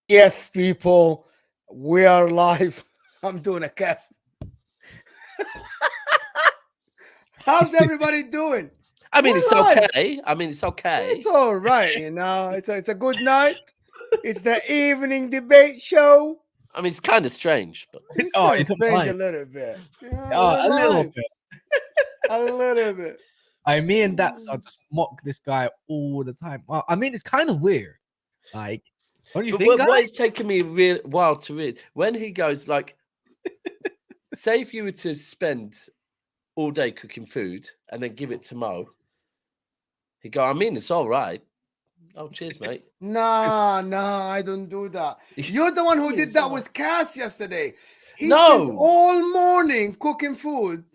Yes, people, we are live. I'm doing a cast. How's everybody doing? I mean, We're it's live. okay. It's all right, you know. It's a good night. It's the evening debate show. I mean, it's kind of strange, but It's it's strange fine. a little bit. Yeah, A little bit. A little bit. Me and Daps are just mock this guy all the time. Well, I mean, it's kind of weird. Like, don't you think? What it's taken me a real while to read when he goes like, say if you were to spend all day cooking food and then give it to Mo, he'd go, I mean, it's all right. Oh, cheers, mate. No, I don't do that. You're the one who did that with Cass yesterday. He spent all morning cooking food.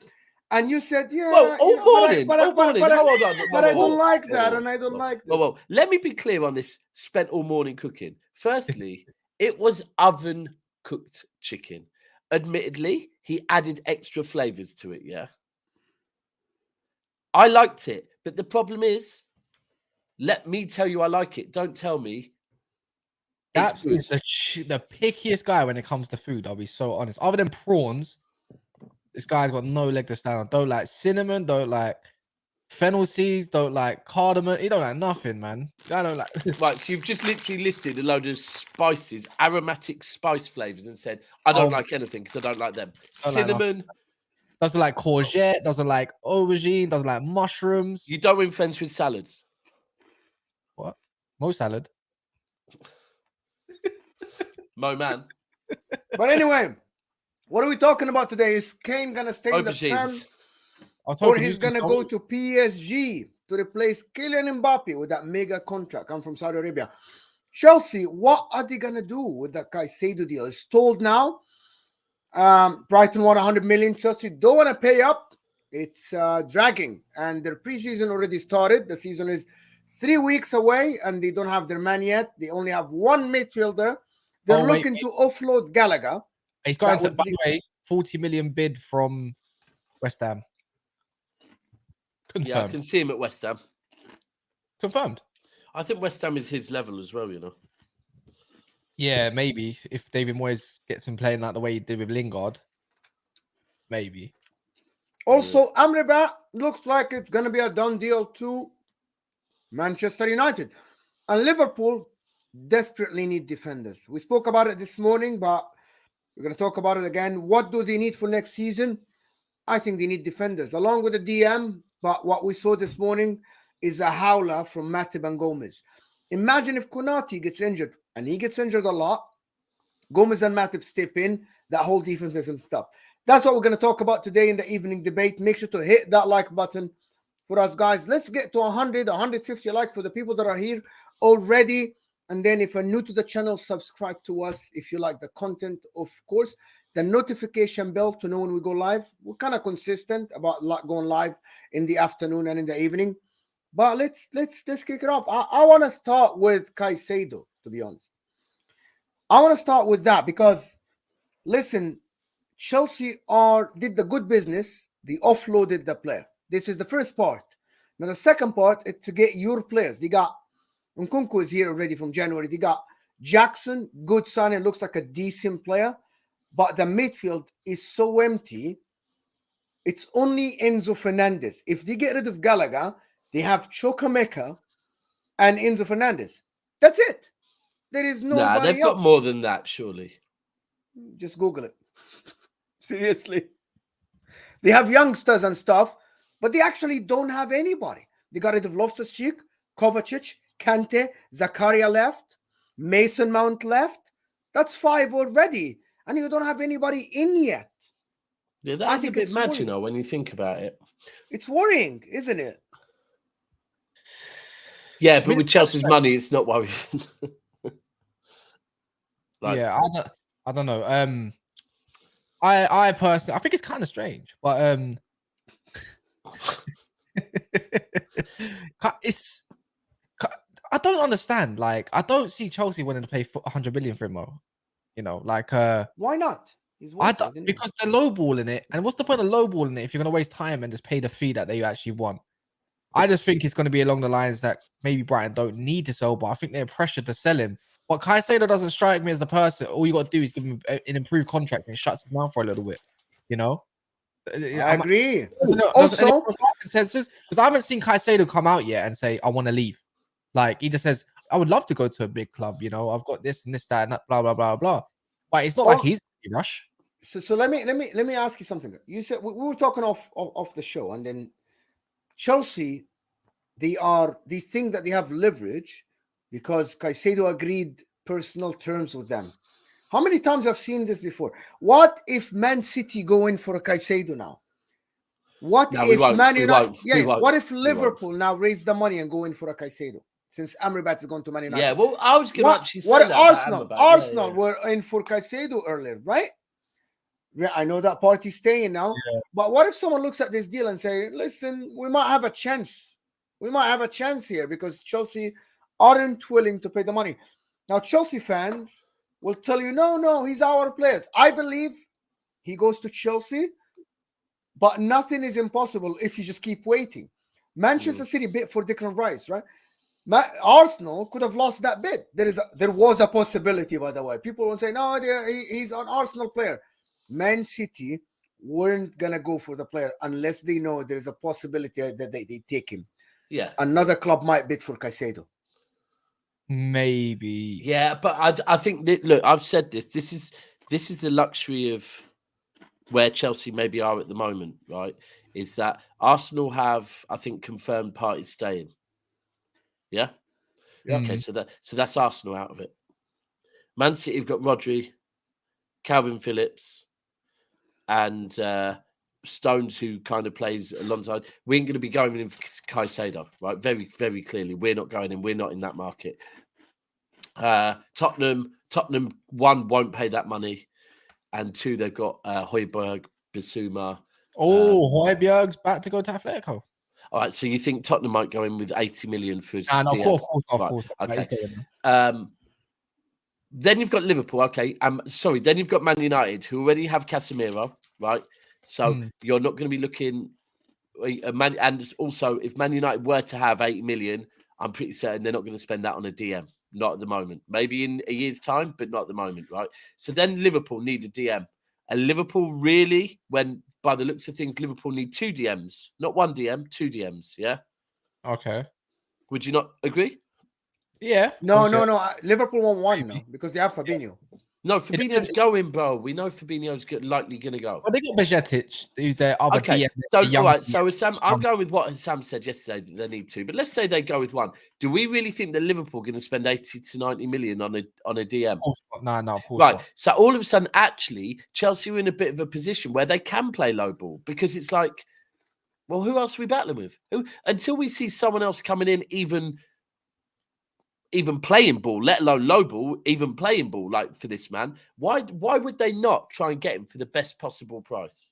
And you said, yeah. Well, all morning. But Hold on. I don't like that, and I don't like this. Well, let me be clear on this. Spent all morning cooking. Firstly, it was oven cooked chicken. Admittedly, he added extra flavors to it. Yeah, I liked it, but the problem is, let me tell you, I like it. Don't tell me. Daps is the pickiest guy when it comes to food. I'll be so honest. Other than prawns. This guy's got no leg to stand on. Don't like cinnamon, don't like fennel seeds, don't like cardamom. He don't like nothing, man. I don't like. Right, so you've just literally listed a load of spices, aromatic spice flavors, and said, I don't like anything because I don't like them. Cinnamon. Doesn't like courgette, doesn't like aubergine, doesn't like mushrooms. You don't win friends with salads. What? Mo salad. Mo man. But anyway. What are we talking about today? Is Kane going to stay in the Prem? Or he's going to go to PSG to replace Kylian Mbappe with that mega contract come from Saudi Arabia? Chelsea, what are they going to do with that Caicedo deal? It's told now. Brighton want 100 million. Chelsea don't want to pay up. It's dragging. And their preseason already started. The season is 3 weeks away and they don't have their man yet. They only have one midfielder. They're looking to offload Gallagher. He's going to, by the way, 40 million bid from West Ham. Confirmed. Yeah, I can see him at West Ham. Confirmed. I think West Ham is his level as well, you know. Yeah, maybe. If David Moyes gets him playing like the way he did with Lingard. Maybe. Also, Amrabat looks like it's going to be a done deal to Manchester United. And Liverpool desperately need defenders. We spoke about it this morning, but we're going to talk about it again. What do they need for next season? I think they need defenders, along with the DM. But what we saw this morning is a howler from Matip and Gomez. Imagine if Konate gets injured, and he gets injured a lot. Gomez and Matip step in. That whole defense is some stuff. That's what we're going to talk about today in the evening debate. Make sure to hit that like button for us, guys. Let's get to 100, 150 likes for the people that are here already. And then if you're new to the channel, subscribe to us if you like the content, of course. The notification bell to know when we go live. We're kind of consistent about going live in the afternoon and in the evening. But let's kick it off. I want to start with Caicedo, to be honest. I want to start with that because, listen, Chelsea did the good business. They offloaded the player. This is the first part. Now, the second part is to get your players. They got Nkunku is here already from January. They got Jackson, good signing, looks like a decent player. But the midfield is so empty. It's only Enzo Fernandez. If they get rid of Gallagher, they have Chukwuemeka and Enzo Fernandez. That's it. There is nobody else. They've got more than that, surely. Just Google it. Seriously. They have youngsters and stuff, but they actually don't have anybody. They got rid of Loftus-Cheek, Kovacic, Kante, Zakaria left, Mason Mount left. That's 5 already. And you don't have anybody in yet. Yeah, that's a bit mad, you know, when you think about it. It's worrying, isn't it? Yeah, but with Chelsea's money, it's not worrying. Yeah, I don't know. I personally, I think it's kind of strange, but It's I don't understand. Like, I don't see Chelsea wanting to pay 100 million for him. You know, like Why not? He's I worth it, don't, isn't he? because they're lowballing it. And what's the point of lowballing it if you're gonna waste time and just pay the fee that they actually want? I just think it's going to be along the lines that maybe Brighton don't need to sell, but I think they're pressured to sell him. But Caicedo doesn't strike me as the person. All you got to do is give him an improved contract and shuts his mouth for a little bit. You know, I agree. does anyone Also, else have consensus? Because I haven't seen Caicedo come out yet and say I want to leave. Like, he just says, I would love to go to a big club. You know, I've got this and this, that, and that, blah blah blah blah. But it's not like he's in a rush. so let me ask you something. You said we were talking off the show, and then Chelsea, they think that they have leverage because Caicedo agreed personal terms with them. How many times I've seen this before? What if Man City go in for a Caicedo now? What No, if Man we United? won't. Yeah. We won't. What if We won't. Liverpool now raise the money and go in for a Caicedo? Since Amrabat is going to Man United. Yeah, well, I was going to actually say what that Arsenal? about Amrabat. Arsenal Yeah. were in for Caicedo earlier, right? Yeah, I know that party's staying now. Yeah. But what if someone looks at this deal and say, listen, we might have a chance. We might have a chance here because Chelsea aren't willing to pay the money. Now, Chelsea fans will tell you, no, he's our player. I believe he goes to Chelsea, but nothing is impossible if you just keep waiting. Manchester City bid for Declan Rice, right? Arsenal could have lost that bid. There was a possibility, by the way. People will say, no, he's an Arsenal player. Man City weren't gonna go for the player unless they know there is a possibility that they take him. Yeah. Another club might bid for Caicedo. Maybe. Yeah, but I think that, look, I've said this. This is the luxury of where Chelsea maybe are at the moment, right? Is that Arsenal have, I think, confirmed parties staying. Yeah. Okay, so that's Arsenal out of it. Man City have got Rodri, Calvin Phillips, and Stones, who kind of plays alongside. We ain't going to be going in for Caicedo, right? Very, very clearly, we're not going in. We're not in that market. Tottenham, one, won't pay that money, and two, they've got Højbjerg, Bissouma. Højbjerg's back to go to Atletico. All right, so you think Tottenham might go in with 80 million for his of course. Okay. Then you've got Liverpool, okay. Then you've got Man United, who already have Casemiro, right? So you're not going to be looking. And also, if Man United were to have 80 million, I'm pretty certain they're not going to spend that on a DM. Not at the moment. Maybe in a year's time, but not at the moment, right? So then Liverpool need a DM. And Liverpool really, when by the looks of things, Liverpool need 2 DMs. Not 1 DM, 2 DMs, yeah? Okay. Would you not agree? Yeah. No. Liverpool won't want now because they have Fabinho. No, Fabinho's going, bro. We know Fabinho's likely going to go. Well, they got Bajcetic, who's their other DM. So, all right. So, Sam, I'm going with what Sam said yesterday that they need 2. But let's say they go with 1. Do we really think that Liverpool are going to spend 80 to 90 million on a DM? Of course not. No, of course right. not. So, all of a sudden, actually, Chelsea are in a bit of a position where they can play low ball because it's like, well, who else are we battling with? Until we see someone else coming in, even playing ball, let alone low ball, even playing ball like for this man, why would they not try and get him for the best possible price?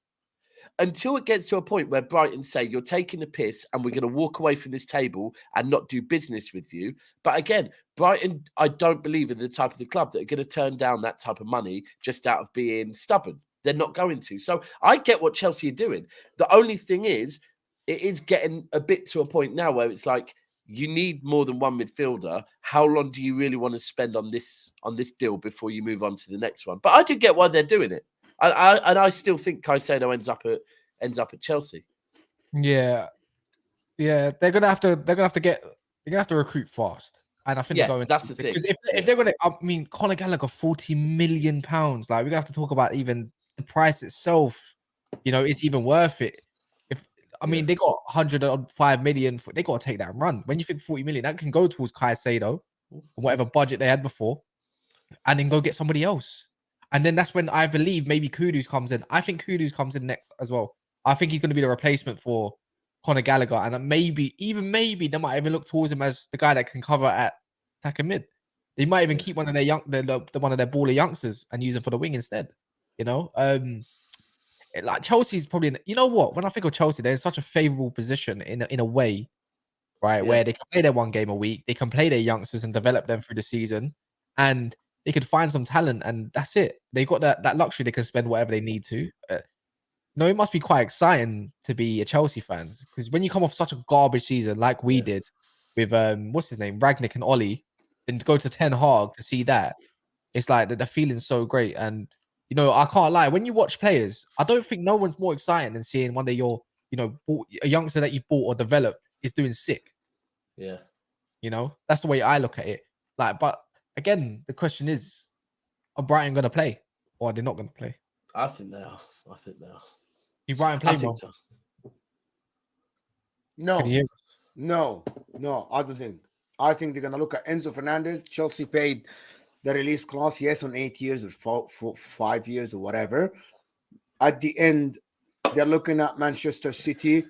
Until it gets to a point where Brighton say, you're taking the piss and we're going to walk away from this table and not do business with you. But again, Brighton, I don't believe, are the type of the club that are going to turn down that type of money just out of being stubborn. They're not going to. So I get what Chelsea are doing. The only thing is, it is getting a bit to a point now where it's like, you need more than one midfielder. How long do you really want to spend on this deal before you move on to the next one? But I do get why they're doing it. I still think Caicedo ends up at Chelsea. Yeah. They're gonna have to recruit fast. And I think they're going. That's the thing. If they're gonna, I mean, Conor Gallagher, £40 million. Like, we're gonna have to talk about even the price itself. You know, it's even worth it. I mean, they got 105 million. They got to take that and run. When you think 40 million, that can go towards Caicedo, whatever budget they had before, and then go get somebody else. And then that's when I believe maybe Kudus comes in. I think Kudus comes in next as well. I think he's going to be the replacement for Conor Gallagher, and maybe they might even look towards him as the guy that can cover at attack and mid. They might even keep one of their baller youngsters and use him for the wing instead. You know, like Chelsea's probably, you know what? When I think of Chelsea, they're in such a favorable position in a way, right? Yeah. Where they can play their one game a week, they can play their youngsters and develop them through the season, and they could find some talent, and that's it. They got that luxury. They can spend whatever they need to. No, it must be quite exciting to be a Chelsea fan, because when you come off such a garbage season like we did with what's his name, Ragnick and Ollie, and to go to Ten Hag to see that, it's like the feeling's so great. And you know, I can't lie, when you watch players, I don't think no one's more exciting than seeing one of your, you know, a youngster that you bought or developed is doing sick. Yeah. You know, that's the way I look at it. Like, but again, the question is, are Brighton going to play or are they not going to play? I think they are. You Brighton play, I think Mo? so. No, Can you hear us? no, I don't think. I think they're gonna look at Enzo Fernandez. Chelsea paid the release clause, yes, on 8 years or 5 years or whatever. At the end, they're looking at Manchester City,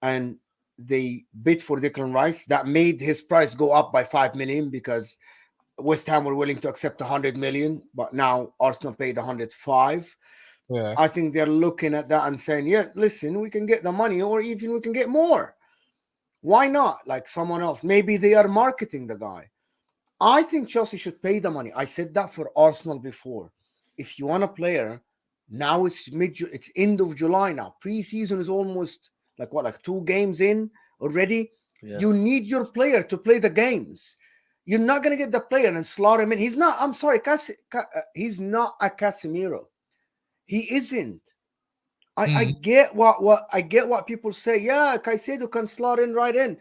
and they bid for Declan Rice. That made his price go up by 5 million because West Ham were willing to accept 100 million, but now Arsenal paid 105. Yeah. I think they're looking at that and saying, yeah, listen, we can get the money, or even we can get more. Why not? Like someone else. Maybe they are marketing the guy. I think Chelsea should pay the money. I said that for Arsenal before. If you want a player, now it's it's end of July now. Pre-season is almost like 2 games in already. Yeah. You need your player to play the games. You're not going to get the player and slaughter him in. He's not, I'm sorry, he's not a Casemiro. He isn't. I get what people say. Yeah, Caicedo can slot in right in.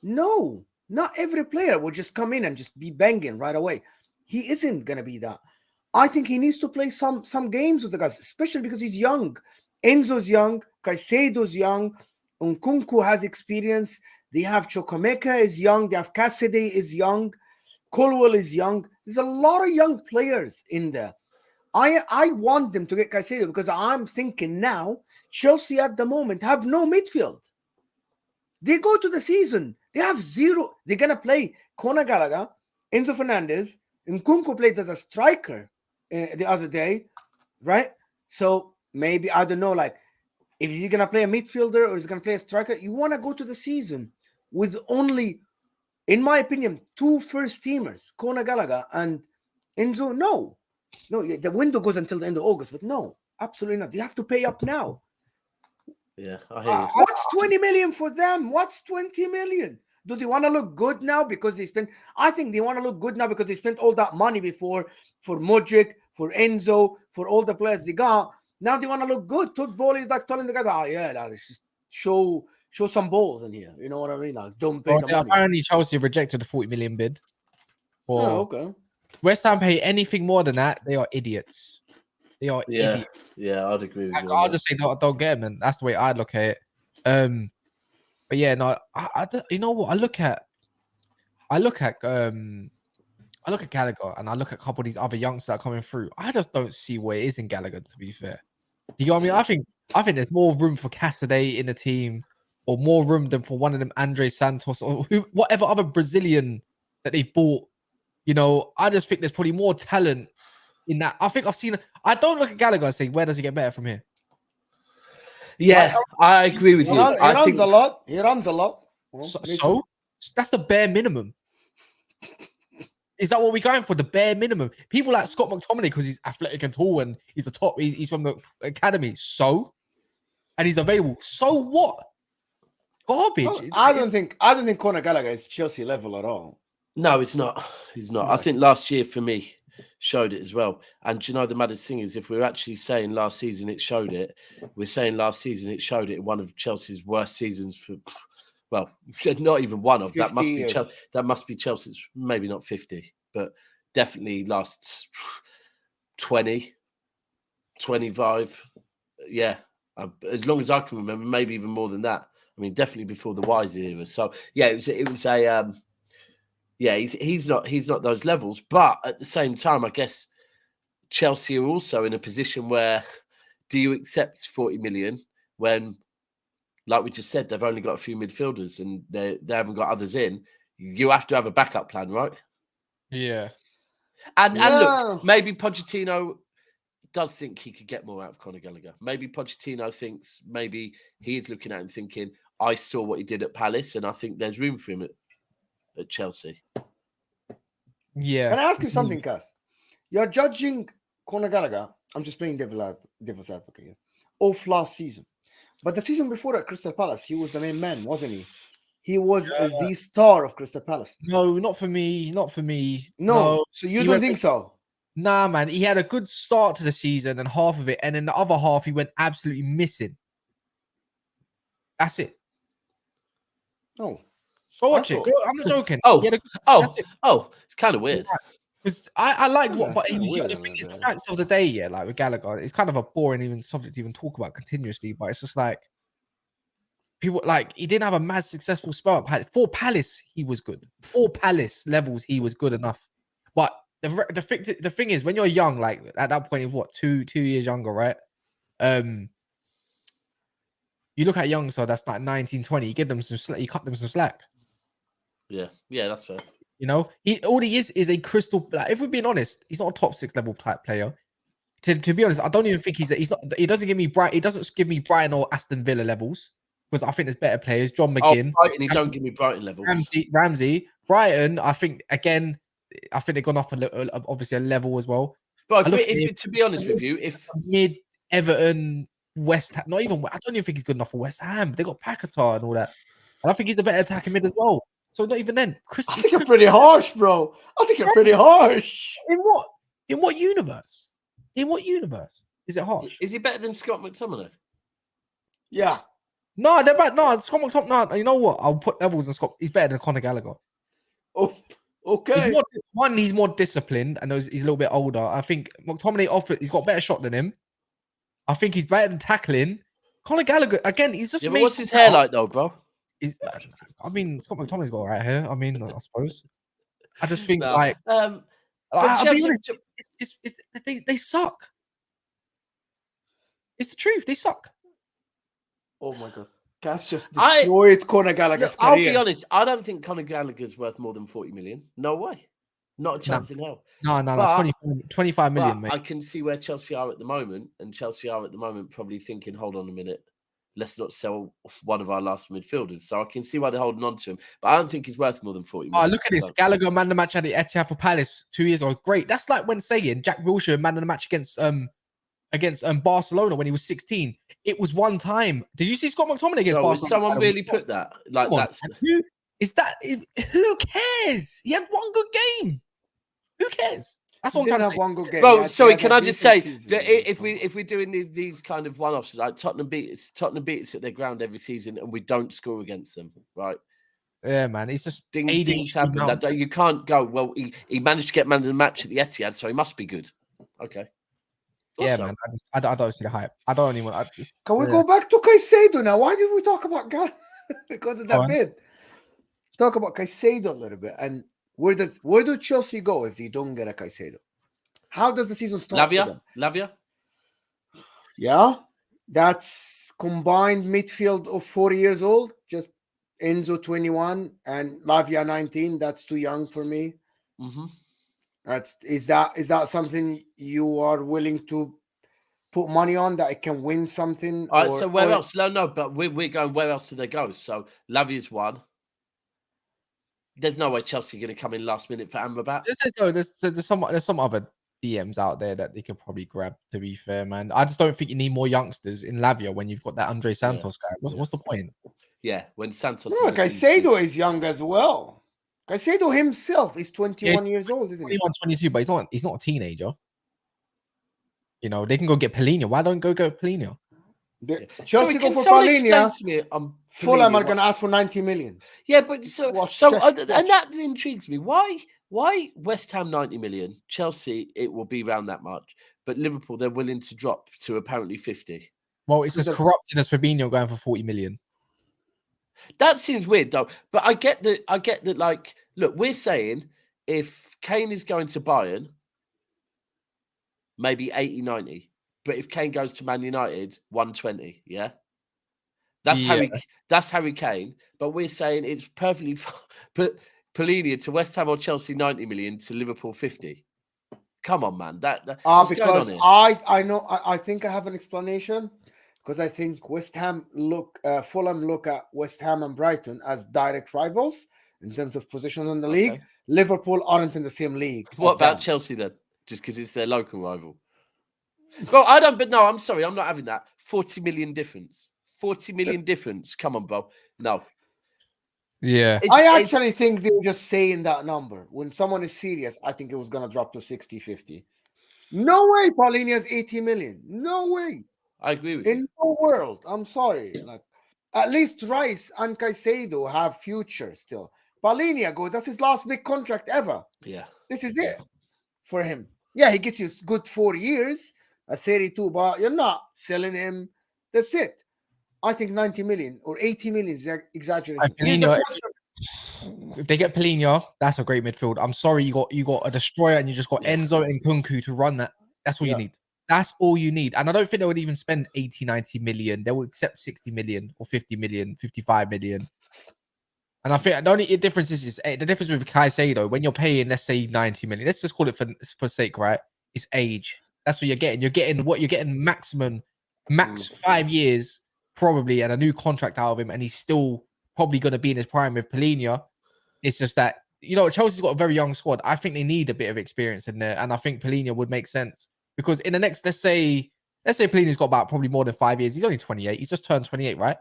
No, not every player will just come in and just be banging right away. He isn't gonna be that. I think he needs to play some games with the guys, especially because he's young. Enzo's young, Caicedo's young, Nkunku has experience. They have Chukwuemeka is young. They have Cassidy is young. Colwell is young. There's a lot of young players in there. I want them to get Caicedo because I'm thinking now Chelsea at the moment have no midfield. They go to the season, they have zero. They're gonna play Conor Gallagher, Enzo Fernandez, and Nkunku played as a striker the other day, right? So maybe I don't know, like if he's gonna play a midfielder or he's gonna play a striker. You want to go to the season with only, in my opinion, 2 first teamers, Conor Gallagher and Enzo. No, the window goes until the end of August, but no, absolutely not. You have to pay up now. Yeah, I hear you. What's 20 million for them? What's 20 million? Do they want to look good now because they spent? I think they want to look good now because they spent all that money before for Modric, for Enzo, for all the players they got. Now they want to look good. Todd Bowley is like telling the guys, let's just show some balls in here. You know what I mean? Like, don't pay the money. Apparently, Chelsea rejected the 40 million bid. Okay. West Ham pay anything more than that, they are idiots. They are idiots. Yeah, I'd agree with you. I'll just say don't get them, and that's the way I'd look at it. But yeah, no, you know what? I look at Gallagher, and I look at a couple of these other youngsters that are coming through. I just don't see what it is in Gallagher, to be fair. Do you know what I mean? I think there's more room for Cassidy in the team, or more room than for one of them Andre Santos or whatever other Brazilian that they've bought. You know, I just think there's probably more talent in that. I think I don't look at Gallagher and say, where does he get better from here? Yeah, I agree with you. He runs a lot. Well, so that's the bare minimum. Is that what we're going for? The bare minimum. People like Scott McTominay because he's athletic and tall and he's the top. He's from the academy. So, and he's available. So what? Garbage. Well, I don't think Conor Gallagher is Chelsea level at all. No, it's not. He's not. No. I think last year for me showed it as well. And do you know the maddest thing is, if we're actually saying last season it showed it, we're saying last season it showed it in one of Chelsea's worst seasons for. Well, not even one of that must years. be that must be Chelsea's, maybe not 50, but definitely last 20, 25. Yeah, as long as I can remember, maybe even more than that. I mean, definitely before the Wise era. So yeah, it was a yeah, he's not those levels, but at the same time, I guess Chelsea are also in a position where do you accept 40 million when, like we just said, they've only got a few midfielders and they haven't got others in. You have to have a backup plan, right? Yeah. And look, maybe Pochettino does think he could get more out of Conor Gallagher. Maybe Pochettino thinks, maybe he is looking at him thinking, I saw what he did at Palace, and I think there's room for him at Chelsea. Yeah. Can I ask you something, Cass? You're judging Conor Gallagher. I'm just playing devil's advocate here. Off last season. But the season before at Crystal Palace, he was the main man, wasn't he? He was the star of Crystal Palace. No, not for me. Not for me. No. So you don't think so? Nah, man. He had a good start to the season and half of it. And then the other half, he went absolutely missing. That's it. No. Go watch it. I'm not joking. It's kind of weird. Because I like what, but he was the thing is the fact of the day, yeah, like with Gallagher, it's kind of a boring even subject to even talk about continuously, but it's just like people like he didn't have a mad successful spell at Palace. For Palace, he was good. For Palace levels, he was good enough. But the thing is, when you're young, like at that point, what 2 years younger, right? You look at young, so that's like 19, 20. You give them you cut them some slack. Yeah, that's fair. You know, all he is a crystal. Like, if we're being honest, he's not a top 6 level type player. To be honest, I don't even think he's not. He doesn't give me He doesn't give me Brighton or Aston Villa levels because I think there's better players. John McGinn. Brighton, he don't give me Brighton levels. Ramsey, Brighton. I think again. I think they've gone up obviously a level as well. But to be honest with you, if mid Everton, West Ham, not even. I don't even think he's good enough for West Ham. They got Paquetá and all that, and I think he's a better attacking mid as well. So not even then. I think you're pretty harsh, bro. I think you're pretty harsh. In what universe? In what universe is it harsh? Is he better than Scott McTominay? Yeah. No, they're bad. No, Scott McTominay. No, you know what? I'll put levels on Scott. He's better than Conor Gallagher. Oh, okay. He's more disciplined and he's a little bit older. I think McTominay he's got a better shot than him. I think he's better than tackling. Conor Gallagher, again, he's just. Yeah, but what's his hair like though, bro? I mean, Scott McTominay's got right hair. I mean, I suppose. I just think no. like, Chelsea, they suck. It's the truth. They suck. Oh my god, Cass just destroyed Conor Gallagher's career. I'll be honest. I don't think Conor Gallagher's worth more than 40 million. No way. Not a chance in hell. No, 25 million, mate. I can see where Chelsea are at the moment, and Chelsea are at the moment probably thinking, hold on a minute. Let's not sell one of our last midfielders. So I can see why they're holding on to him. But I don't think he's worth more than 40 million. Oh, look at this. Gallagher man of the match at the Etihad for Palace 2 years ago. Great. That's like when saying Jack Wilshere man of the match against Barcelona when he was 16. It was one time. Did you see Scott McTominay against Barcelona? Someone really put that? Like that's who cares? He had one good game. Who cares? That's what I'm trying to say. One good game. Bro, sorry, can I just say that if we're doing these kind of one-offs, like Tottenham beat us at their ground every season, and we don't score against them, right? Yeah, man, it's just things happen that day. You can't go. Well, he managed to get man of the match at the Etihad, so he must be good. Okay. Yeah, man. I don't see the hype. I don't even. Can we go back to Caicedo now? Why did we talk about Gallagher? Because of that bit. Talk about Caicedo a little bit, and where do Chelsea go if they don't get a Caicedo? How does the season start? Lavia. Yeah, that's combined midfield of 40 years old. Just Enzo 21 and Lavia 19. That's too young for me. Mm-hmm. Is that something you are willing to put money on that it can win something? All right. So where else? No. But we're going. Where else do they go? So Lavia's one. There's no way Chelsea are going to come in last minute for Amrabat. There's some other DMs out there that they could probably grab. To be fair, man, I just don't think you need more youngsters in Lavia when you've got that Andre Santos guy. What's the point? Yeah, when Santos. No, Caicedo is young as well. Caicedo himself is 21 years old, isn't he? 21, 22, but he's not a teenager. You know, they can go get Palhinha. Why don't go get Palhinha? Chelsea go for Palhinha. Fulham are going to ask for 90 million. Yeah, but and that intrigues me. Why West Ham 90 million? Chelsea, it will be around that much. But Liverpool, they're willing to drop to apparently 50. Well, it's as corrupted as Fabinho going for 40 million. That seems weird, though. But I get that. Like, look, we're saying if Kane is going to Bayern, maybe 80, 90. But if Kane goes to Man United, 120. Yeah, that's Harry Kane. But we're saying it's perfectly. But Palhinha to West Ham or Chelsea, 90 million to Liverpool, 50. Come on, man. What's going on because here? I know I think I have an explanation, because I think Fulham look at West Ham and Brighton as direct rivals in terms of position in the league. Okay. Liverpool aren't in the same league. What as about them. Chelsea then? Just because it's their local rival. Bro, I don't. But no, I'm sorry. I'm not having that. 40 million difference. 40 million difference. Come on, bro. No. Yeah. I actually think they were just saying that number. When someone is serious, I think it was going to drop to 60, 50. No way Palhinha's 80 million. No way. I agree with you. In no world. I'm sorry. Like, at least Rice and Caicedo have future still. Palhinha goes, that's his last big contract ever. Yeah. This is it for him. Yeah, he gets you good 4 years at 32, but you're not selling him. That's it. I think 90 million or 80 million is exaggerating. If they get Palhinha, that's a great midfield. I'm sorry, you got a destroyer and you just got Enzo and Kunku to run that. That's all you need. That's all you need. And I don't think they would even spend 80, 90 million. They would accept 60 million or 50 million, 55 million. And I think the only difference is the difference with Caicedo, when you're paying, let's say 90 million, let's just call it for sake, right? It's age. That's what you're getting. You're getting max 5 years probably, and a new contract out of him, and he's still probably going to be in his prime with Palhinha. It's just that, Chelsea's got a very young squad. I think they need a bit of experience in there, and I think Palhinha would make sense, because in the next, let's say Palhinha's got about probably more than 5 years. He's only 28. He's just turned 28, right?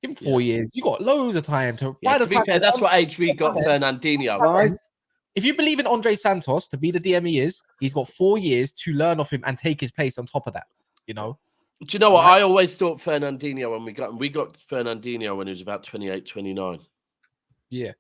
Give him 4 years. You got loads of time to. To be fair, that's what age we got Fernandinho. Nice. If you believe in Andre Santos to be the DM he is, he's got 4 years to learn off him and take his place on top of that. Do you know what? I always thought Fernandinho when we got Fernandinho when he was about 28, 29. Yeah.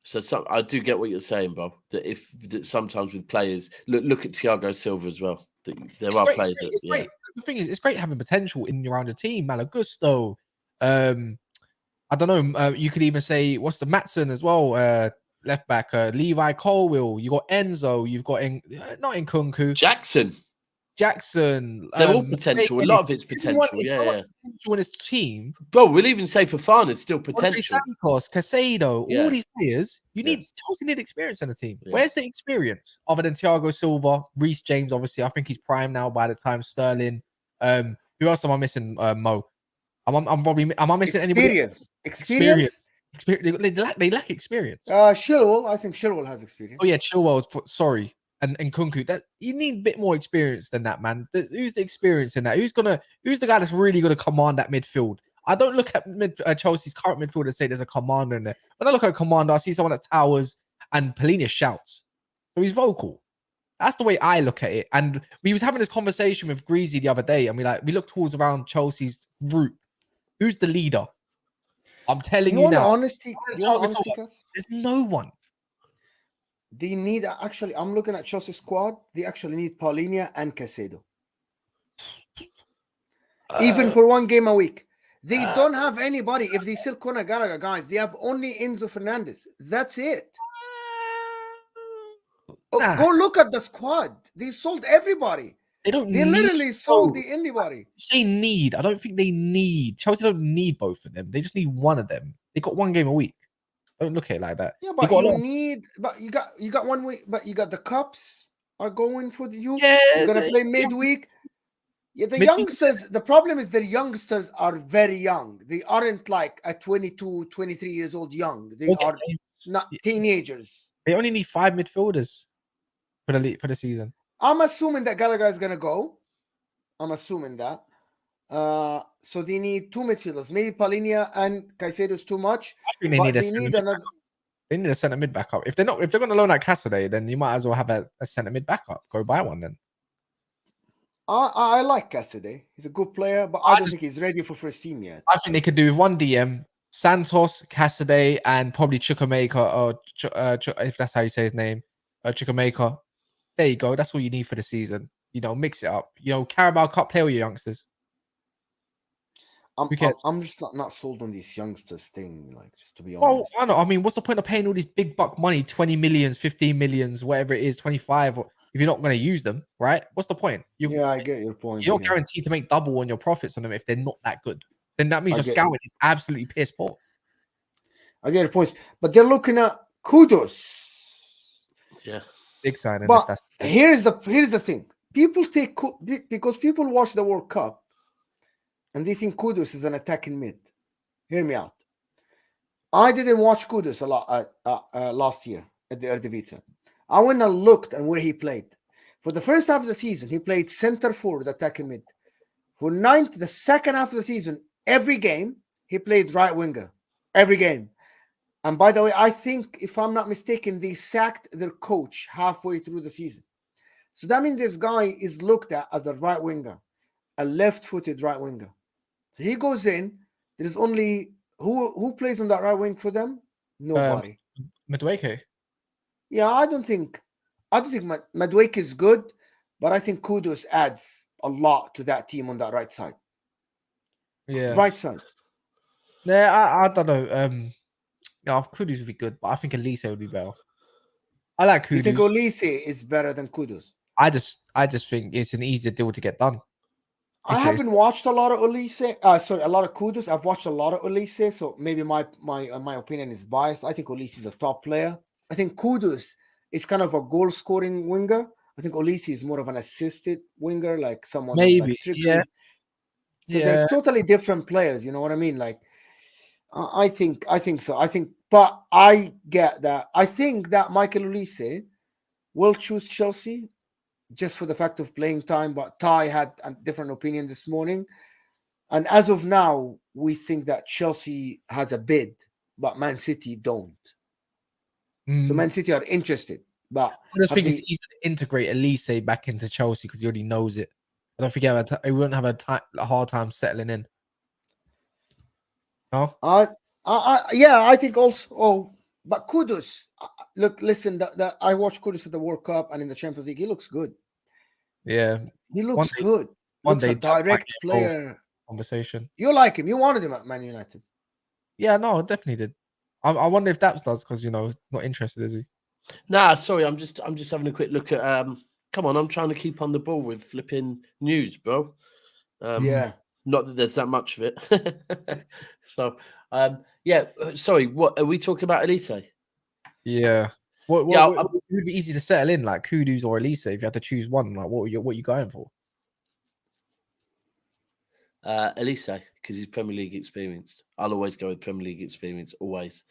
So I do get what you're saying, bro. That sometimes with players, look at Thiago Silva as well. There are players that. It's great. The thing is, it's great having potential in around the team. Malagusto. I don't know. You could even say what's the Matson as well. Left back. Levi Colwill. You got Enzo. You've got not in Kunku. Jackson. They're all potential. A lot of it's potential. So much potential in his team. Bro, we'll even say Fofana's still potential. Santos, Caicedo, all these players. Chelsea need experience in the team. Where's the experience other than Thiago Silva, Reece James? Obviously, I think he's prime now. By the time Sterling. Who else am I missing? Mo. Am I missing anybody? Experience. They lack experience. Chilwell. I think Chilwell has experience. Oh yeah, Chilwell. Sorry. And Kunku, that you need a bit more experience than that, man. Who's the experience in that? Who's the guy that's really gonna command that midfield? I don't look at Chelsea's current midfield and say there's a commander in there. When I look at a commander, I see someone that towers and Palhinha shouts. So he's vocal. That's the way I look at it. And we was having this conversation with Greasy the other day, and we looked towards around Chelsea's group. Who's the leader? I'm telling you now. Honesty, there's no one. They need I'm looking at Chelsea squad. They actually need Palhinha and Caicedo. Even for one game a week. They don't have anybody. If they still Conor Gallagher, guys, they have only Enzo Fernandez. That's it. Go look at the squad. They sold everybody. They literally sold anybody. You say need. I don't think they need. Chelsea don't need both of them. They just need one of them. They got one game a week. Don't look at it like that. Yeah, but you got 1 week, but you got the cups are going for you. Yeah, you're gonna play midweek. Yeah, the youngsters, the problem is the youngsters are very young. They aren't like at 22, 23 years old young. They are not teenagers. They only need 5 midfielders for the season. I'm assuming that Gallagher is gonna go. I'm assuming that. So they need 2 midfielders. Maybe Palhinha and Caicedo is too much. I think they need another. They need a centre mid backup. If they're going to loan out Caicedo, then you might as well have a centre mid backup. Go buy one then. I like Caicedo. He's a good player, but I don't think he's ready for first team yet. I think they could do one DM: Santos, Caicedo, and probably Chukwuemeka, or if that's how you say his name, Chukwuemeka. There you go. That's all you need for the season. Mix it up. Carabao Cup, play with your youngsters. I'm just not sold on these youngsters thing, like, just to be honest. Well, I know. I mean, what's the point of paying all these big buck money, 20 millions, 15 millions, whatever it is, 25, if you're not going to use them, right? What's the point? I get your point. You're not guaranteed to make double on your profits on them if they're not that good. Then that means your scouting is absolutely piss poor. I get your point. But they're looking at Kudus. Yeah. Big signing. But That's here's the thing. People because people watch the World Cup and they think Kudus is an attacking mid. Hear me out. I didn't watch Kudus a lot last year at the Eredivisie. I went and looked at where he played. For the first half of the season, he played center forward, attacking mid. For the second half of the season, every game he played right winger. Every game. And by the way, I think, if I'm not mistaken, they sacked their coach halfway through the season. So that means this guy is looked at as a right winger, a left-footed right winger. So he goes in. There's only who plays on that right wing for them? Nobody. Madueke. Yeah, I don't think Madueke is good, but I think Kudus adds a lot to that team on that right side. Yeah. Right side. Yeah, I don't know. Yeah, Kudus would be good, but I think Olise would be better. I like Kudus. You think Olise is better than Kudus? I just think it's an easier deal to get done. I haven't watched a lot of Olise. A lot of Kudus. I've watched a lot of Olise, so maybe my opinion is biased. I think Olise is a top player. I think Kudus is kind of a goal-scoring winger. I think Olise is more of an assisted winger, like someone who's like tricky. Yeah. So they're totally different players. You know what I mean? Like, I think so. But I get that. I think that Michael Olise will choose Chelsea just for the fact of playing time. But Ty had a different opinion this morning. And as of now, we think that Chelsea has a bid, but Man City don't. So Man City are interested. But I just think it's easy to integrate Olise back into Chelsea because he already knows it. I don't think he wouldn't have a hard time settling in. No? Yeah, I think also. Oh, but Kudus, listen. I watched Kudus at the World Cup and in the Champions League. He looks good. Yeah, he looks good. Looks a direct player. Conversation. You like him? You wanted him at Man United? Yeah, no, I definitely did. I wonder if Daps does because he's not interested, is he? Nah, sorry, I'm just having a quick look at. Come on, I'm trying to keep on the ball with flipping news, bro. Yeah. Not that there's that much of it. So, yeah. Sorry, what are we talking about, Olise? Yeah. What would be easy to settle in, like Kudus or Olise, if you had to choose one? Like, what are you going for? Olise, because he's Premier League experienced. I'll always go with Premier League experience, always.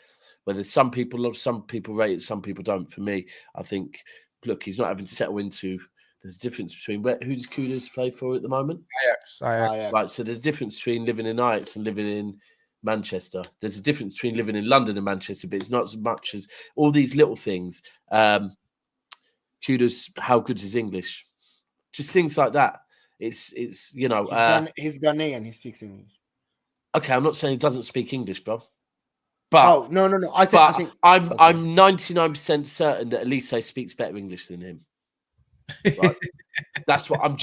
Whether some people love, some people rate it, some people don't. For me, I think, look, he's not having to settle into. There's a difference between who does Kudus play for at the moment? Ajax. Right, so there's a difference between living in Ajax and living in Manchester. There's a difference between living in London and Manchester, but it's not as much as all these little things. Kudus, how good is his English? Just things like that. It's he's Ghanaian. He speaks English. Okay, I'm not saying he doesn't speak English, bro. But no. I think I'm 99% certain that Olise speaks better English than him. Right? That's what I'm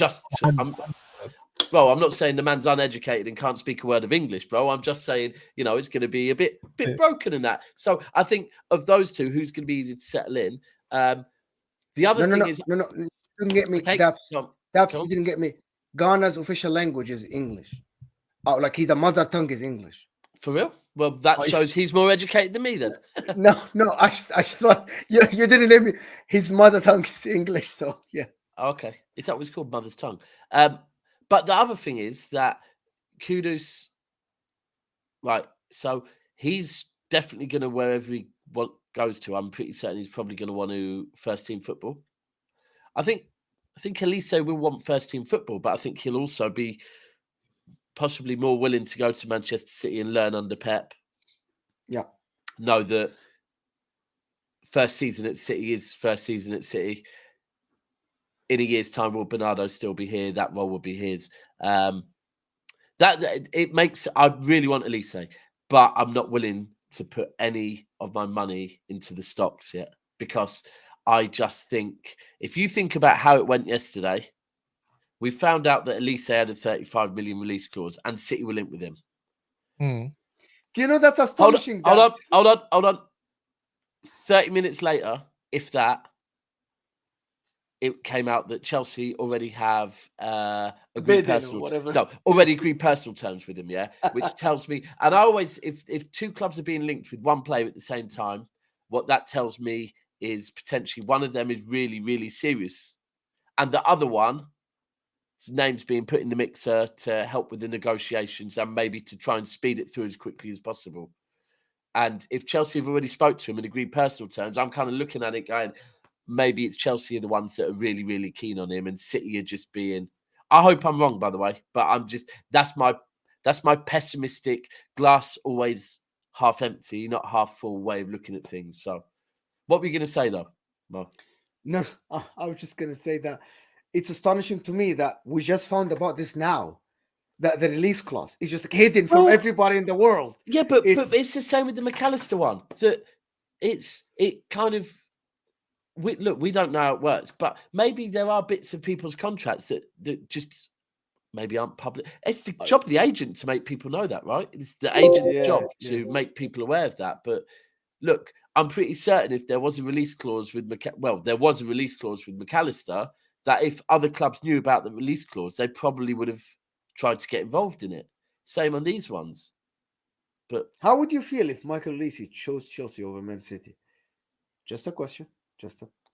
bro, I'm not saying the man's uneducated and can't speak a word of English, bro. I'm just saying, it's going to be a bit broken in that. So I think of those two, who's going to be easy to settle in? The other thing is... No. You didn't get me, Daps. You didn't get me. Ghana's official language is English. Oh, like his mother tongue is English. For real? Well, that shows he's more educated than me then. No. I just thought you didn't let me. His mother tongue is English, so yeah. Okay. Is that what it's called? Mother's tongue. But the other thing is that Kudus, right, so he's definitely going to, wherever he goes to, I'm pretty certain he's probably going to want to first team football. I think Olise will want first team football, but I think he'll also be possibly more willing to go to Manchester City and learn under Pep. Yeah. Know that first season at City is first season at City. In a year's time, will Bernardo still be here? That role will be his. That it makes. I really want Olise, but I'm not willing to put any of my money into the stocks yet because I just think if you think about how it went yesterday, we found out that Olise had a 35 million release clause, and City were linked with him. Do you know that's astonishing? Hold on. 30 minutes later, if that. It came out that Chelsea already have agreed personal terms with him, yeah, which tells me, and I always, if two clubs are being linked with one player at the same time, what that tells me is potentially one of them is really, really serious. And the other one, his name's being put in the mixer to help with the negotiations and maybe to try and speed it through as quickly as possible. And if Chelsea have already spoke to him and agreed personal terms, I'm kind of looking at it going, maybe it's Chelsea are the ones that are really, really keen on him, and City are just being. I hope I'm wrong, by the way, but I'm just that's my pessimistic, glass always half empty, not half full way of looking at things. So, what were you going to say though, Mo? No, I was just going to say that it's astonishing to me that we just found about this now. That the release clause is just hidden from everybody in the world. Yeah, but it's the same with the McAllister one. That it kind of. We don't know how it works, but maybe there are bits of people's contracts that just maybe aren't public. It's the job of the agent to make people know that, right? It's the agent's job to make people aware of that. But look, I'm pretty certain if there was a release clause with there was a release clause with McAllister, that if other clubs knew about the release clause, they probably would have tried to get involved in it. Same on these ones. But how would you feel if Michael Olise chose Chelsea over Man City? Just a question.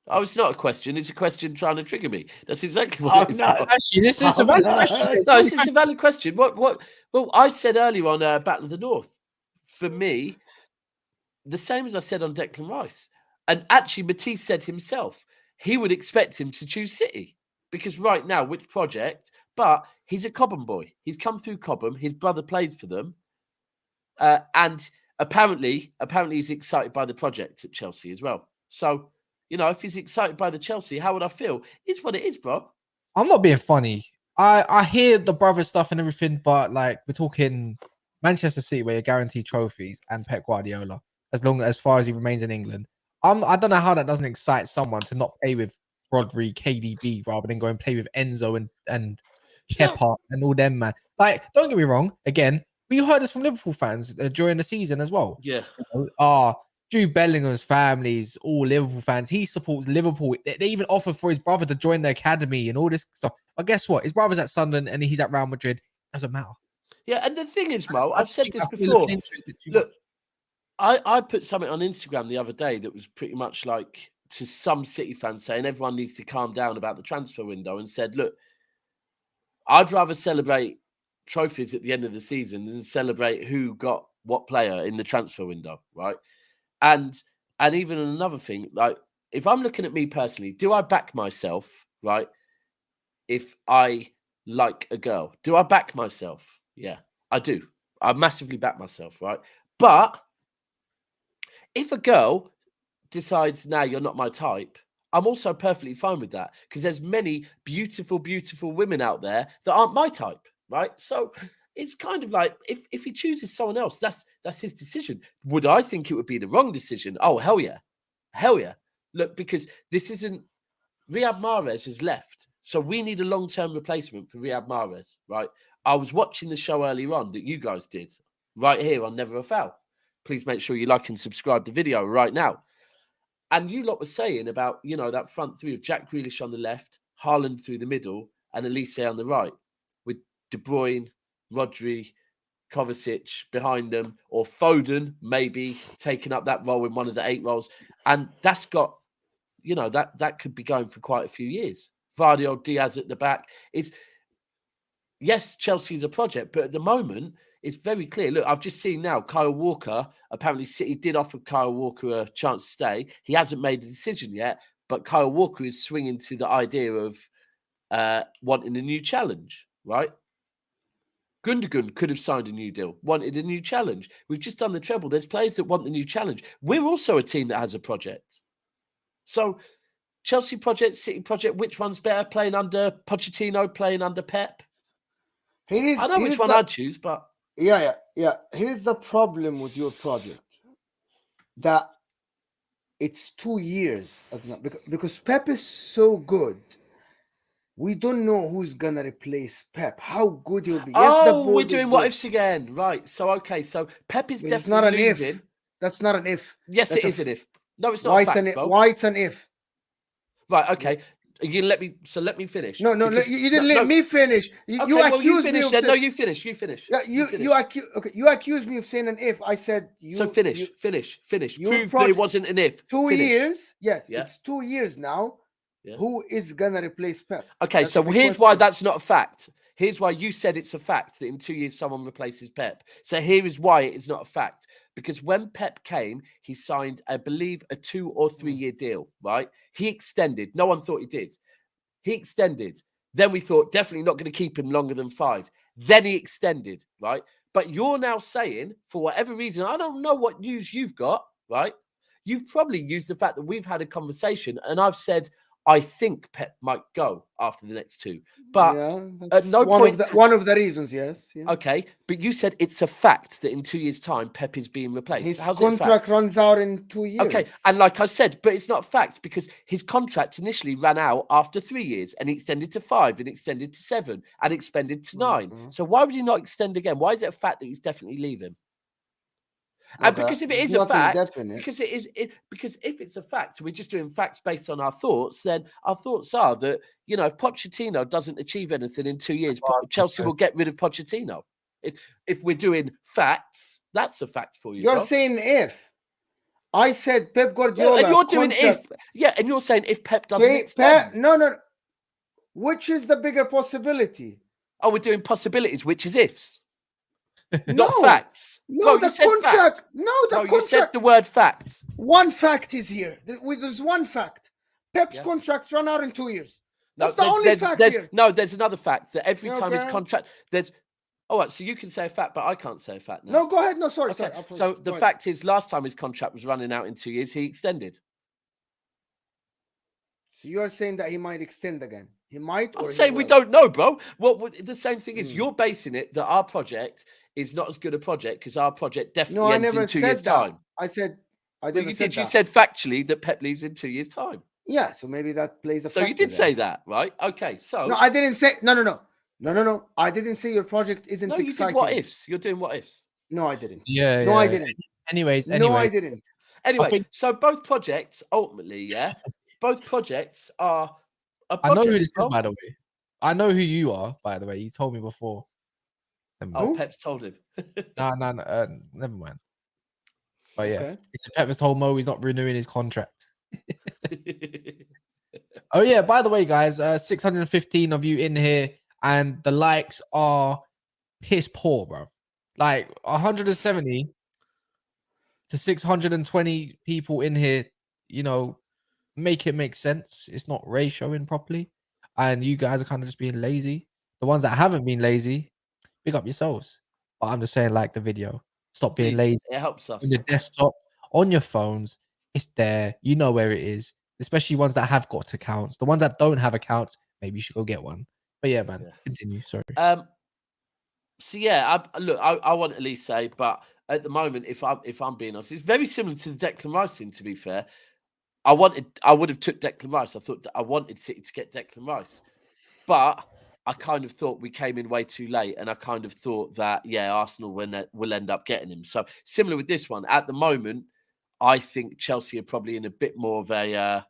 Oh, it's not a question. It's a question trying to trigger me. That's exactly what it is. No. Actually, this is a valid question. No, this is a valid question. What? Well, I said earlier on Battle of the North. For me, the same as I said on Declan Rice. And actually, Matisse said himself, he would expect him to choose City. Because right now, which project? But he's a Cobham boy. He's come through Cobham. His brother plays for them. And apparently he's excited by the project at Chelsea as well. So, if he's excited by the Chelsea, how would I feel? It's what it is, bro. I'm not being funny. I hear the brother stuff and everything, but like we're talking Manchester City where you're guaranteed trophies and Pep Guardiola as far as he remains in England. I don't know how that doesn't excite someone to not play with Rodri, KDB rather than go and play with Enzo and Kepa and all them, man. Like, don't get me wrong. Again, we heard this from Liverpool fans during the season as well. Yeah. Jude Bellingham's family's all Liverpool fans. He supports Liverpool. They even offered for his brother to join the academy and all this stuff. But guess what? His brother's at Sunderland and he's at Real Madrid. Doesn't matter. Yeah, and the thing is, Mo, I've said this before. Look, I put something on Instagram the other day that was pretty much like to some City fans saying everyone needs to calm down about the transfer window and said, look, I'd rather celebrate trophies at the end of the season than celebrate who got what player in the transfer window, right? And even another thing, like if I'm looking at me personally, do I back myself, right? If I like a girl, do I back myself? Yeah, I do. I massively back myself, right? But if a girl decides, nah, you're not my type, I'm also perfectly fine with that because there's many beautiful, beautiful women out there that aren't my type, right? So it's kind of like if he chooses someone else, that's his decision. Would I think it would be the wrong decision? Oh, hell yeah. Hell yeah. Look, because this isn't Riyad Mahrez has left. So we need a long-term replacement for Riyad Mahrez, right? I was watching the show earlier on that you guys did right here on Never a Foul. Please make sure you like and subscribe the video right now. And you lot were saying about, that front three of Jack Grealish on the left, Haaland through the middle, and Olise on the right, with De Bruyne, Rodri, Kovacic behind them, or Foden maybe taking up that role in one of the 8 roles. And that's got, that could be going for quite a few years. Vardy, Diaz at the back. Yes, Chelsea's a project, but at the moment, it's very clear. Look, I've just seen now Kyle Walker. Apparently, City did offer Kyle Walker a chance to stay. He hasn't made a decision yet, but Kyle Walker is swinging to the idea of wanting a new challenge, right? Gundogan could have signed a new deal, wanted a new challenge. We've just done the treble. There's players that want the new challenge. We're also a team that has a project. So, Chelsea project, City project, which one's better? Playing under Pochettino, playing under Pep? I know which one I'd choose, but... Yeah. Here's the problem with your project. That it's 2 years. Because Pep is so good. We don't know who's going to replace Pep. How good he'll be. Yes, we're doing what ifs again. Right. So, okay. So, Pep is definitely not an leaving. If. That's not an if. Yes, it is an if. No, it's not why a fact, why it's an if? Right, okay. You let me. So let me finish. No, Because- you didn't let me finish. You accused me finish of then. saying, No, you finish. You finish. yeah, you accused me of saying an if. I said So finish. your Prove there project- wasn't an if. 2 Finish. years. Yes, Yeah. it's 2 years now. Yeah. Who is gonna replace Pep? Okay, That's so a big here's why question. that's not a fact. Here's why you said it's a fact that in 2 years someone replaces Pep. So here is why it is not a fact. Because when Pep came, he signed, I believe, a 2 or 3 year deal, right? He extended. No one thought he did. He extended. Then we thought definitely not going to keep him longer than 5. Then he extended, right? But you're now saying, for whatever reason, I don't know what news you've got, right? You've probably used the fact that we've had a conversation and I've said, I think Pep might go after the next 2. But yeah, at that's no one point. one of the reasons. Yes. Yeah. Okay, but you said it's a fact that in 2 years' time, Pep is being replaced. His How's it a contract fact? runs out in 2 years. Okay, and like I said, but it's not a fact because his contract initially ran out after 3 years and he extended to 5 and extended to 7 and expanded to 9. Mhm. So why would he not extend again? Why is it a fact that he's definitely leaving? And Okay, because if it there's is a nothing fact, definite. because if it's a fact, we're just doing facts based on our thoughts, then our thoughts are that, you know, if Pochettino doesn't achieve anything in 2 years, what I was gonna Chelsea say. will get rid of Pochettino. If we're doing facts, that's a fact for you, You're bro. saying if. I said Pep Yeah, Guardiola. and you're doing contract- if. Yeah, and you're saying if Pep doesn't Pep, extend. no. Which is the bigger possibility? Oh, we're doing possibilities, which is ifs, No, not facts. no, Bro, you the said contract. fact. No, the No, you said contract. the word fact. One fact is here. There's one fact. Pep's Yeah. contract run out in 2 years. No, That's the only fact here. No, there's another fact that every time his Okay. contract, there's. All right, so you can say a fact, but I can't say a fact now. No, go ahead. No, sorry, Okay, sorry. so the Go ahead. fact is, last time his contract was running out in 2 years, he extended. So you're saying that he might extend again. He might, or I'm he saying we will. don't know, bro. What the same thing is, Mm. you're basing it that our project is not as good a project because our project No, definitely I ends never in 2 years' said that. time. I Well, never you said did. You that. said factually that Pep leaves in 2 years' time. Yeah, so maybe that plays a So factor. you did there. say that, right? Okay, so No, I didn't say no. I didn't say your project isn't no, you exciting. did what ifs. You're doing what ifs. No, I didn't. Yeah. No, I didn't. Anyways, No, I didn't. Anyway, think- so both projects ultimately, yeah, both projects are a I know project. who this is, bro. by the way. I know who you are, by the way. You told me before. Oh, Who? Pep's told him. No, never mind. But yeah, Okay. he said Pep has told Mo he's not renewing his contract. Oh yeah, by the way, guys, 615 of you in here, and the likes are piss poor, bro. Like 170 to 620 people in here, you know, make it make sense. It's not ratioing properly, and you guys are kind of just being lazy. The ones that haven't been lazy, pick up yourselves. But I'm just saying, like the video, stop being Please, lazy it helps us. on your desktop, on your phones. It's there. You know where it is. Especially ones that have got accounts. The ones that don't have accounts, maybe you should go get one. But yeah, man, Yeah. continue. Sorry. So yeah, I want Olise, but at the moment, if I'm being honest, it's very similar to the Declan Rice thing. To be fair, I would have took Declan Rice. I thought that I wanted City to get Declan Rice, but I kind of thought we came in way too late, and I kind of thought that Arsenal will end up getting him. So similar with this one. At the moment, I think Chelsea are probably in a bit more of a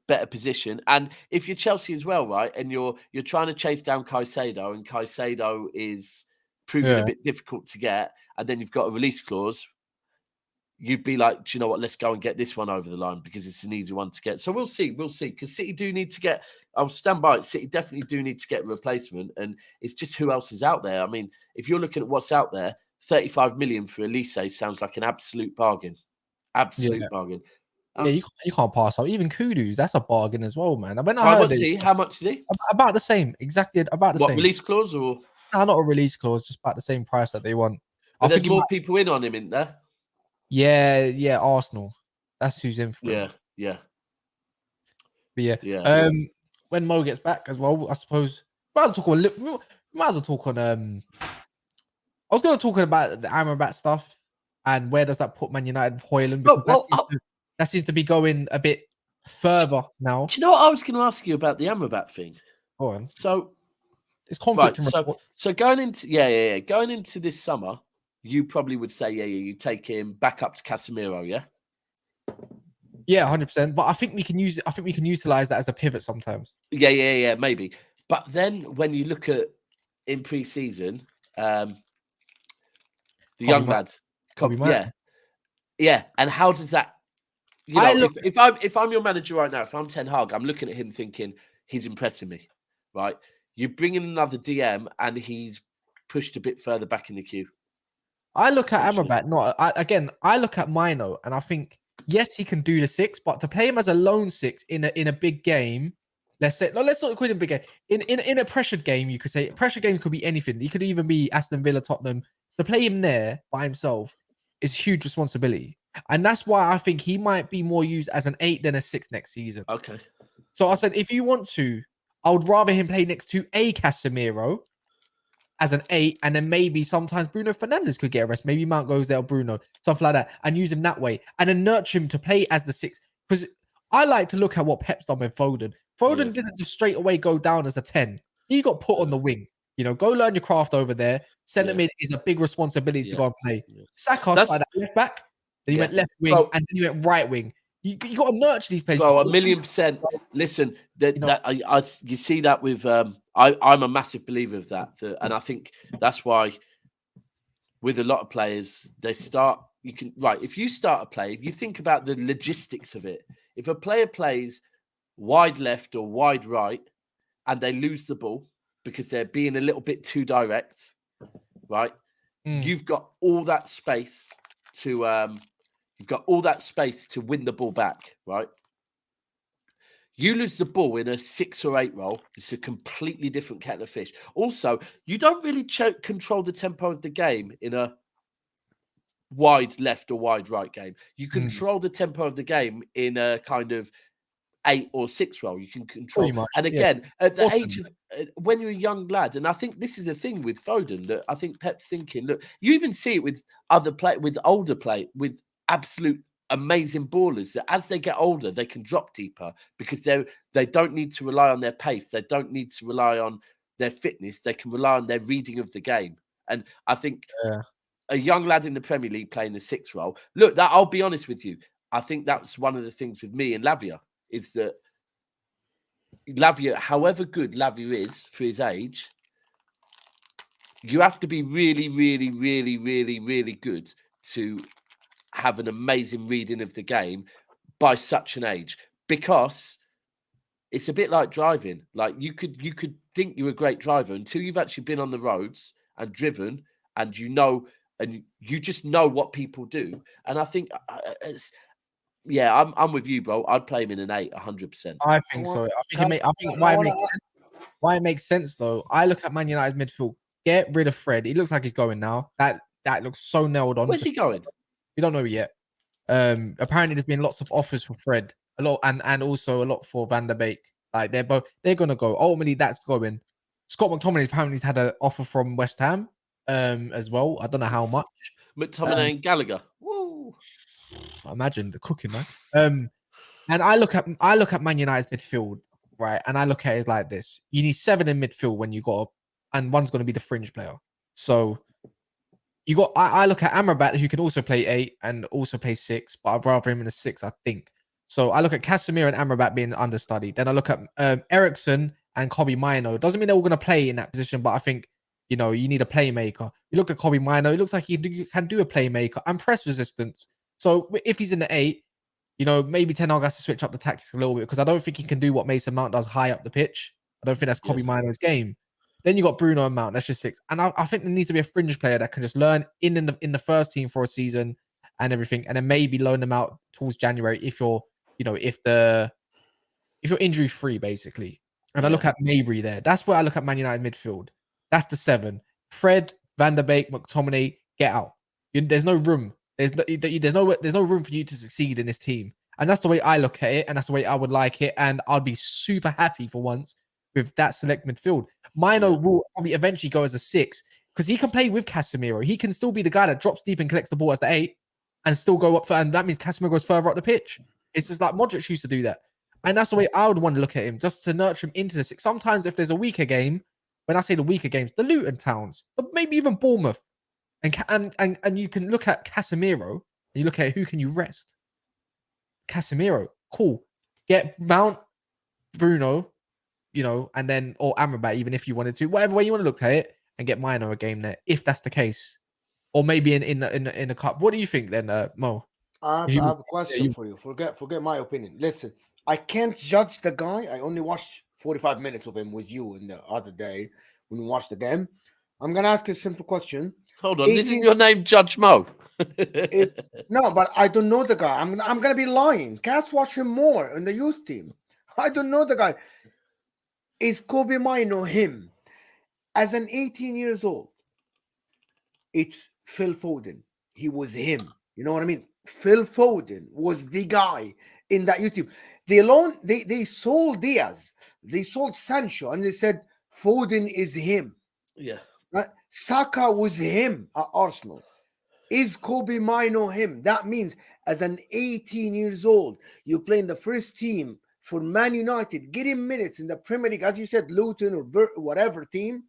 better position. And if you're Chelsea as well, right, and you're trying to chase down Caicedo, and Caicedo is proving a bit difficult to get, and then you've got a release clause, you'd be like, do you know what? Let's go and get this one over the line because it's an easy one to get. So we'll see, because City do need to get. I'll stand by it. City definitely do need to get a replacement, and it's just who else is out there. I mean, if you're looking at what's out there, 35 million for Olise sounds like an absolute bargain. Absolute bargain. Yeah, you can't pass out. Even Kudus, that's a bargain as well, man. When I How heard much is he? How much is he? about the same, exactly about the What same. release clause or? No, not a release clause, just about the same price that they want. But there's more people in on him, isn't there? Yeah, Arsenal. That's who's in for him. Yeah. But yeah. When Mo gets back as well, I suppose might as well talk on I was gonna talk about the Amrabat stuff and where does that put Man United with Hoyland, because that seems to be going a bit further now. Do you know what I was going to ask you about the Amrabat thing? Go on. So it's conflict. Right, so going into going into this summer, you probably would say you take him back up to Casemiro, yeah. Yeah, 100%. But I think we can use it. I think we can utilize that as a pivot sometimes. Yeah, maybe. But then when you look at in pre-season, the young lad, Kobe yeah. And how does that? You I know, look. if I'm your manager right now, if I'm Ten Hag, I'm looking at him thinking he's impressing me, right? You bring in another DM and he's pushed a bit further back in the queue. I look at Amrabat. I look at Mainoo, and I think yes, he can do the 6, but to play him as a lone 6 in a big game, let's say, no, let's not call it a big game. In a pressured game, you could say pressure games could be anything. He could even be Aston Villa, Tottenham. To play him there by himself is huge responsibility, and that's why I think he might be more used as an 8 than a 6 next season. Okay. So I said, if you want to, I would rather him play next to a Casemiro as an 8, and then maybe sometimes Bruno Fernandes could get a rest. Maybe Mount goes there, or Bruno, something like that, and use him that way, and then nurture him to play as the 6. Because I like to look at what Pep's done with Foden. Foden didn't just straight away go down as a 10. He got put on the wing. You know, go learn your craft over there. Centre mid is a big responsibility to go and play. Saka started at left back, then he went left wing, and then he went right wing. You got to nurture these players. Bro, 1,000,000%. Listen, you see that with I'm a massive believer of that, and I think that's why with a lot of players they start. If you start a play, if you think about the logistics of it, if a player plays wide left or wide right and they lose the ball because they're being a little bit too direct, right? You've got all that space to win the ball back, right? You lose the ball in a 6 or 8 role, it's a completely different kettle of fish. Also, you don't really control the tempo of the game in a wide left or wide right game. You control the tempo of the game in a kind of 8 or 6 role. You can control. Much, and again, at the age of when you're a young lad, and I think this is the thing with Foden that I think Pep's thinking. Look, you even see it with older play, with absolute amazing ballers that as they get older, they can drop deeper because they don't need to rely on their pace. They don't need to rely on their fitness. They can rely on their reading of the game. And I think a young lad in the Premier League playing the 6 role. Look, that I'll be honest with you. I think that's one of the things with me and Lavia is that Lavia, however good Lavia is for his age, you have to be really, really, really, really, really good to have an amazing reading of the game by such an age, because it's a bit like driving. Like you could think you're a great driver until you've actually been on the roads and driven, and you just know what people do. And I think I'm with you, bro. I'd play him in an 8, 100%. I think so. I think why it makes sense though. I look at Man United midfield. Get rid of Fred. He looks like he's going now. That looks so nailed on. Where's he going? We don't know yet. Apparently there's been lots of offers for Fred, a lot, and also a lot for Van der Beek. Like they're gonna go. Ultimately, that's going. Scott McTominay apparently has had an offer from West Ham, as well. I don't know how much. McTominay and Gallagher. Woo! Imagine the cooking, man. And I look at Man United's midfield, right? And I look at it like this: you need 7 in midfield when you got, and one's going to be the fringe player. So you got. I look at Amrabat, who can also play 8 and also play 6, but I'd rather him in a 6, I think. So I look at Casemiro and Amrabat being understudied. Then I look at Ericsson and Kobe Mainoo. Doesn't mean they're all going to play in that position, but I think you need a playmaker. You look at Kobe Mainoo. It looks like he can do a playmaker and press resistance. So if he's in the 8, maybe Ten Hag has to switch up the tactics a little bit, because I don't think he can do what Mason Mount does high up the pitch. I don't think that's Kobe Mainoo's game. Then you got Bruno and Mount. That's just 6. And I think there needs to be a fringe player that can just learn in the first team for a season and everything, and then maybe loan them out towards January if you're injury free, basically. And I look at Mabry there. That's where I look at Man United midfield. That's the 7. Fred, Van der Beek, McTominay, get out. There's no room. There's no room for you to succeed in this team. And that's the way I look at it, and that's the way I would like it. And I'd be super happy for once with that select midfield. Mainoo will probably eventually go as a 6 because he can play with Casemiro. He can still be the guy that drops deep and collects the ball as the 8 and still go up. And that means Casemiro goes further up the pitch. It's just like Modric used to do that. And that's the way I would want to look at him, just to nurture him into the 6. Sometimes if there's a weaker game, when I say the weaker games, the Luton Towns, but maybe even Bournemouth, and you can look at Casemiro and you look at who can you rest. Casemiro. Cool. Get Mount, Bruno, and then or Amrabat, even if you wanted to, whatever way you want to look at it, and get Mainoo a game there, if that's the case, or maybe in the cup. What do you think then, Mo? I have a question for you. Forget my opinion. Listen, I can't judge the guy. I only watched 45 minutes of him with you in the other day when we watched the game. I'm gonna ask you a simple question. Hold on, isn't your name Judge Mo? No, but I don't know the guy. I'm gonna be lying. Cats watch him more in the youth team. I don't know the guy. Is Kobe Mainoo him? As an 18 years old, it's Phil Foden. He was him. You know what I mean? Phil Foden was the guy in that youth team. They sold Diaz, they sold Sancho, and they said Foden is him. Yeah. Right? Saka was him at Arsenal. Is Kobe Mainoo him? That means as an 18 years old, you play in the first team for Man United, getting minutes in the Premier League, as you said, Luton or whatever team,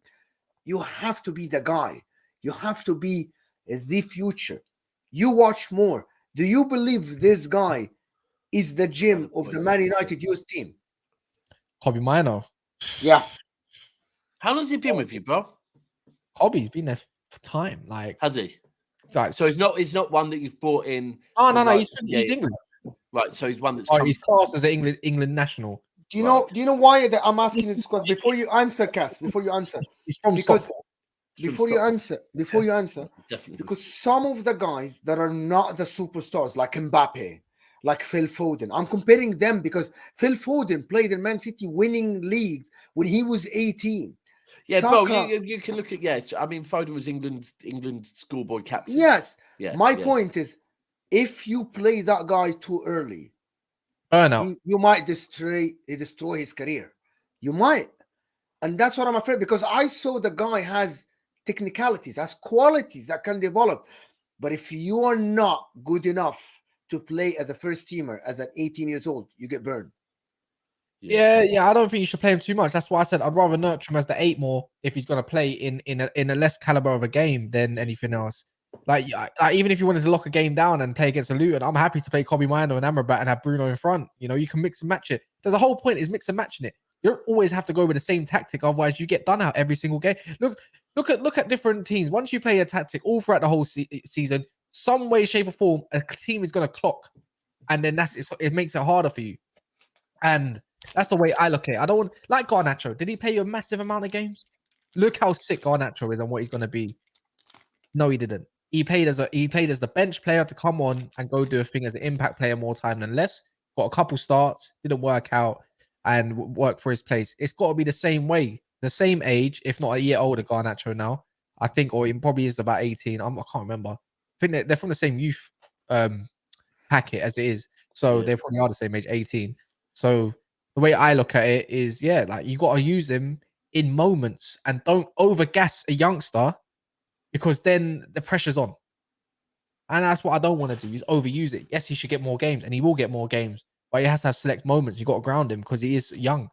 you have to be the guy. You have to be the future. You watch more. Do you believe this guy is the gem of the Man United youth team? Kobe Mainoo. Yeah. How long's he been with you, bro? Kobe's been there for time. Like, has he? Like, so he's not one that you've brought in. Oh no, he's England. Right, so he's one that's. He's classed as an England national. Do you know why that I'm asking you this question? Before you answer, Cass, before you answer, he's from Stockport. Before you answer, definitely, because some of the guys that are not the superstars, like Mbappe, like Phil Foden, I'm comparing them because Phil Foden played in Man City, winning leagues when he was 18. Yeah, Saka, bro, you can look at I mean, Foden was England schoolboy captain. Yes. My point is, if you play that guy too early, you might destroy his career. You might. And that's what I'm afraid, because I saw the guy has technicalities, has qualities that can develop. But if you are not good enough to play as a first teamer as an 18 years old, you get burned. Yeah, I don't think you should play him too much. That's why I said I'd rather nurture him as the 8 more if he's going to play in a less caliber of a game than anything else. Like even if you wanted to lock a game down and play against a Luton, I'm happy to play Kobe Mainoo and Amrabat and have Bruno in front. You can mix and match it. There's a whole point is mix and matching it. You don't always have to go with the same tactic, otherwise you get done out every single game. Look at different teams. Once you play a tactic all throughout the whole season, some way, shape, or form, a team is going to clock, and then it makes it harder for you. And that's the way I look at it. I don't like Garnacho. Did he play you a massive amount of games? Look how sick Garnacho is and what he's going to be. No, he didn't. He played as the bench player to come on and go do a thing as an impact player more time than less. Got a couple starts, didn't work out, and work for his place. It's got to be the same way, the same age, if not a year older. Garnacho now, I think, or he probably is about 18. I can't remember. I think they're from the same youth packet as it is, so they probably are the same age, 18. So the way I look at it is, like you got to use him in moments and don't overgas a youngster, because then the pressure's on. And that's what I don't want to do, is overuse it. Yes, he should get more games, and he will get more games, but he has to have select moments. You got to ground him because he is young.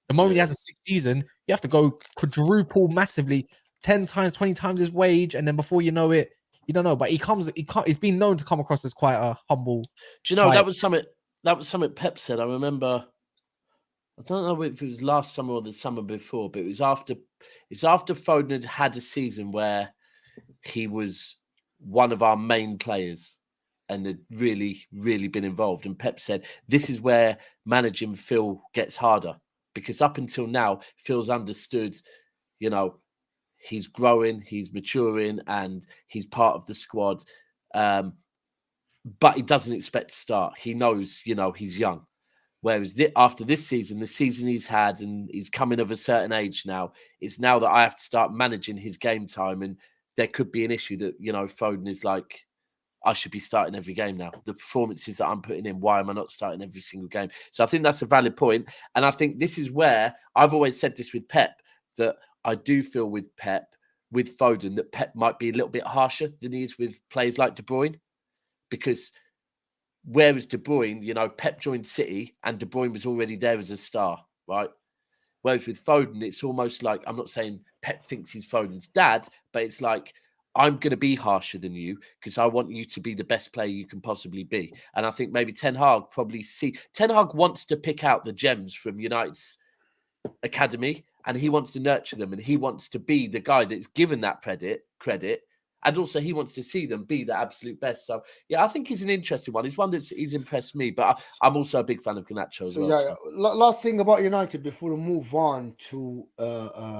The moment he has a 6th season, you have to go quadruple massively, 10 times, 20 times his wage, and then before you know it, you don't know. But he's been known to come across as quite a humble. Do you know that was something Pep said? I remember. I don't know if it was last summer or the summer before, but it was after Foden had a season where he was one of our main players and had really, really been involved. And Pep said, this is where managing Phil gets harder, because up until now, Phil's understood, he's growing, he's maturing, and he's part of the squad. But he doesn't expect to start. He knows, he's young. Whereas after this season, the season he's had, and he's coming of a certain age now, it's now that I have to start managing his game time. And there could be an issue that, Foden is like, I should be starting every game now. The performances that I'm putting in, why am I not starting every single game? So I think that's a valid point. And I think this is where I've always said this with Pep, that I do feel with Foden, that Pep might be a little bit harsher than he is with players like De Bruyne. Because whereas De Bruyne, Pep joined City and De Bruyne was already there as a star, right? Whereas with Foden, it's almost like, I'm not saying Pep thinks he's Foden's dad, but it's like, I'm going to be harsher than you because I want you to be the best player you can possibly be. And I think maybe Ten Hag Ten Hag wants to pick out the gems from United's academy, and he wants to nurture them, and he wants to be the guy that's given that credit. And also he wants to see them be the absolute best. So yeah, I think he's an interesting one. He's one he's impressed me, but I'm also a big fan of Garnacho as well. So last thing about United before we move on to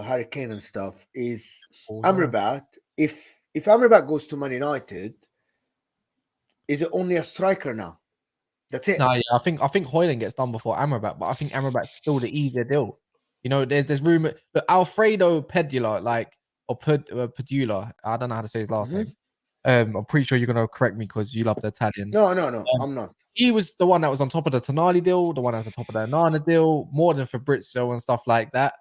Harry Kane and stuff is Amrabat. If Amrabat goes to Man United, is it only a striker now? That's it. No, yeah, I think Højlund gets done before Amrabat, but I think Amrabat's still the easier deal. You know, there's rumor, but Alfredo Pedula, Pedula, I don't know how to say his last name. I'm pretty sure you're gonna correct me because you love the Italians. No, I'm not. He was the one that was on top of the Tonali deal, the one that was on top of the Nana deal, more than Fabrizio and stuff like that.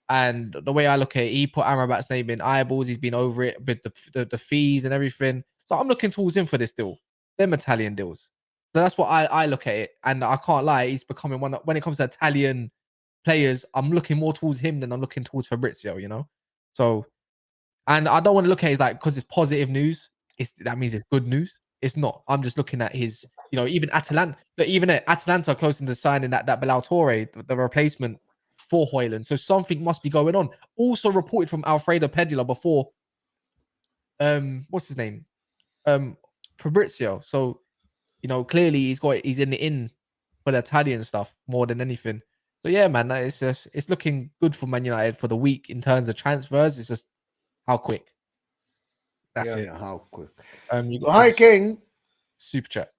And the way I look at it, he put Amrabat's name in eyeballs. He's been over it with the fees and everything. So I'm looking towards him for this deal. Them Italian deals. So that's what I look at it. And I can't lie, he's becoming one when it comes to Italian players, I'm looking more towards him than I'm looking towards Fabrizio, you know? So, and I don't want to look at it as like, because it's positive news, that means it's good news. It's not. I'm just looking at his, you know, even Atalanta closing to signing that Bilal Torre, the replacement for Højlund. So something must be going on. Also reported from Alfredo Pedula before, what's his name? Fabrizio. So, you know, clearly he's in the in for the Italian stuff more than anything. So yeah, man, it's looking good for Man United for the week in terms of transfers. It's just how quick. That's it. Yeah, how quick. You So got Harry Kane, super chat.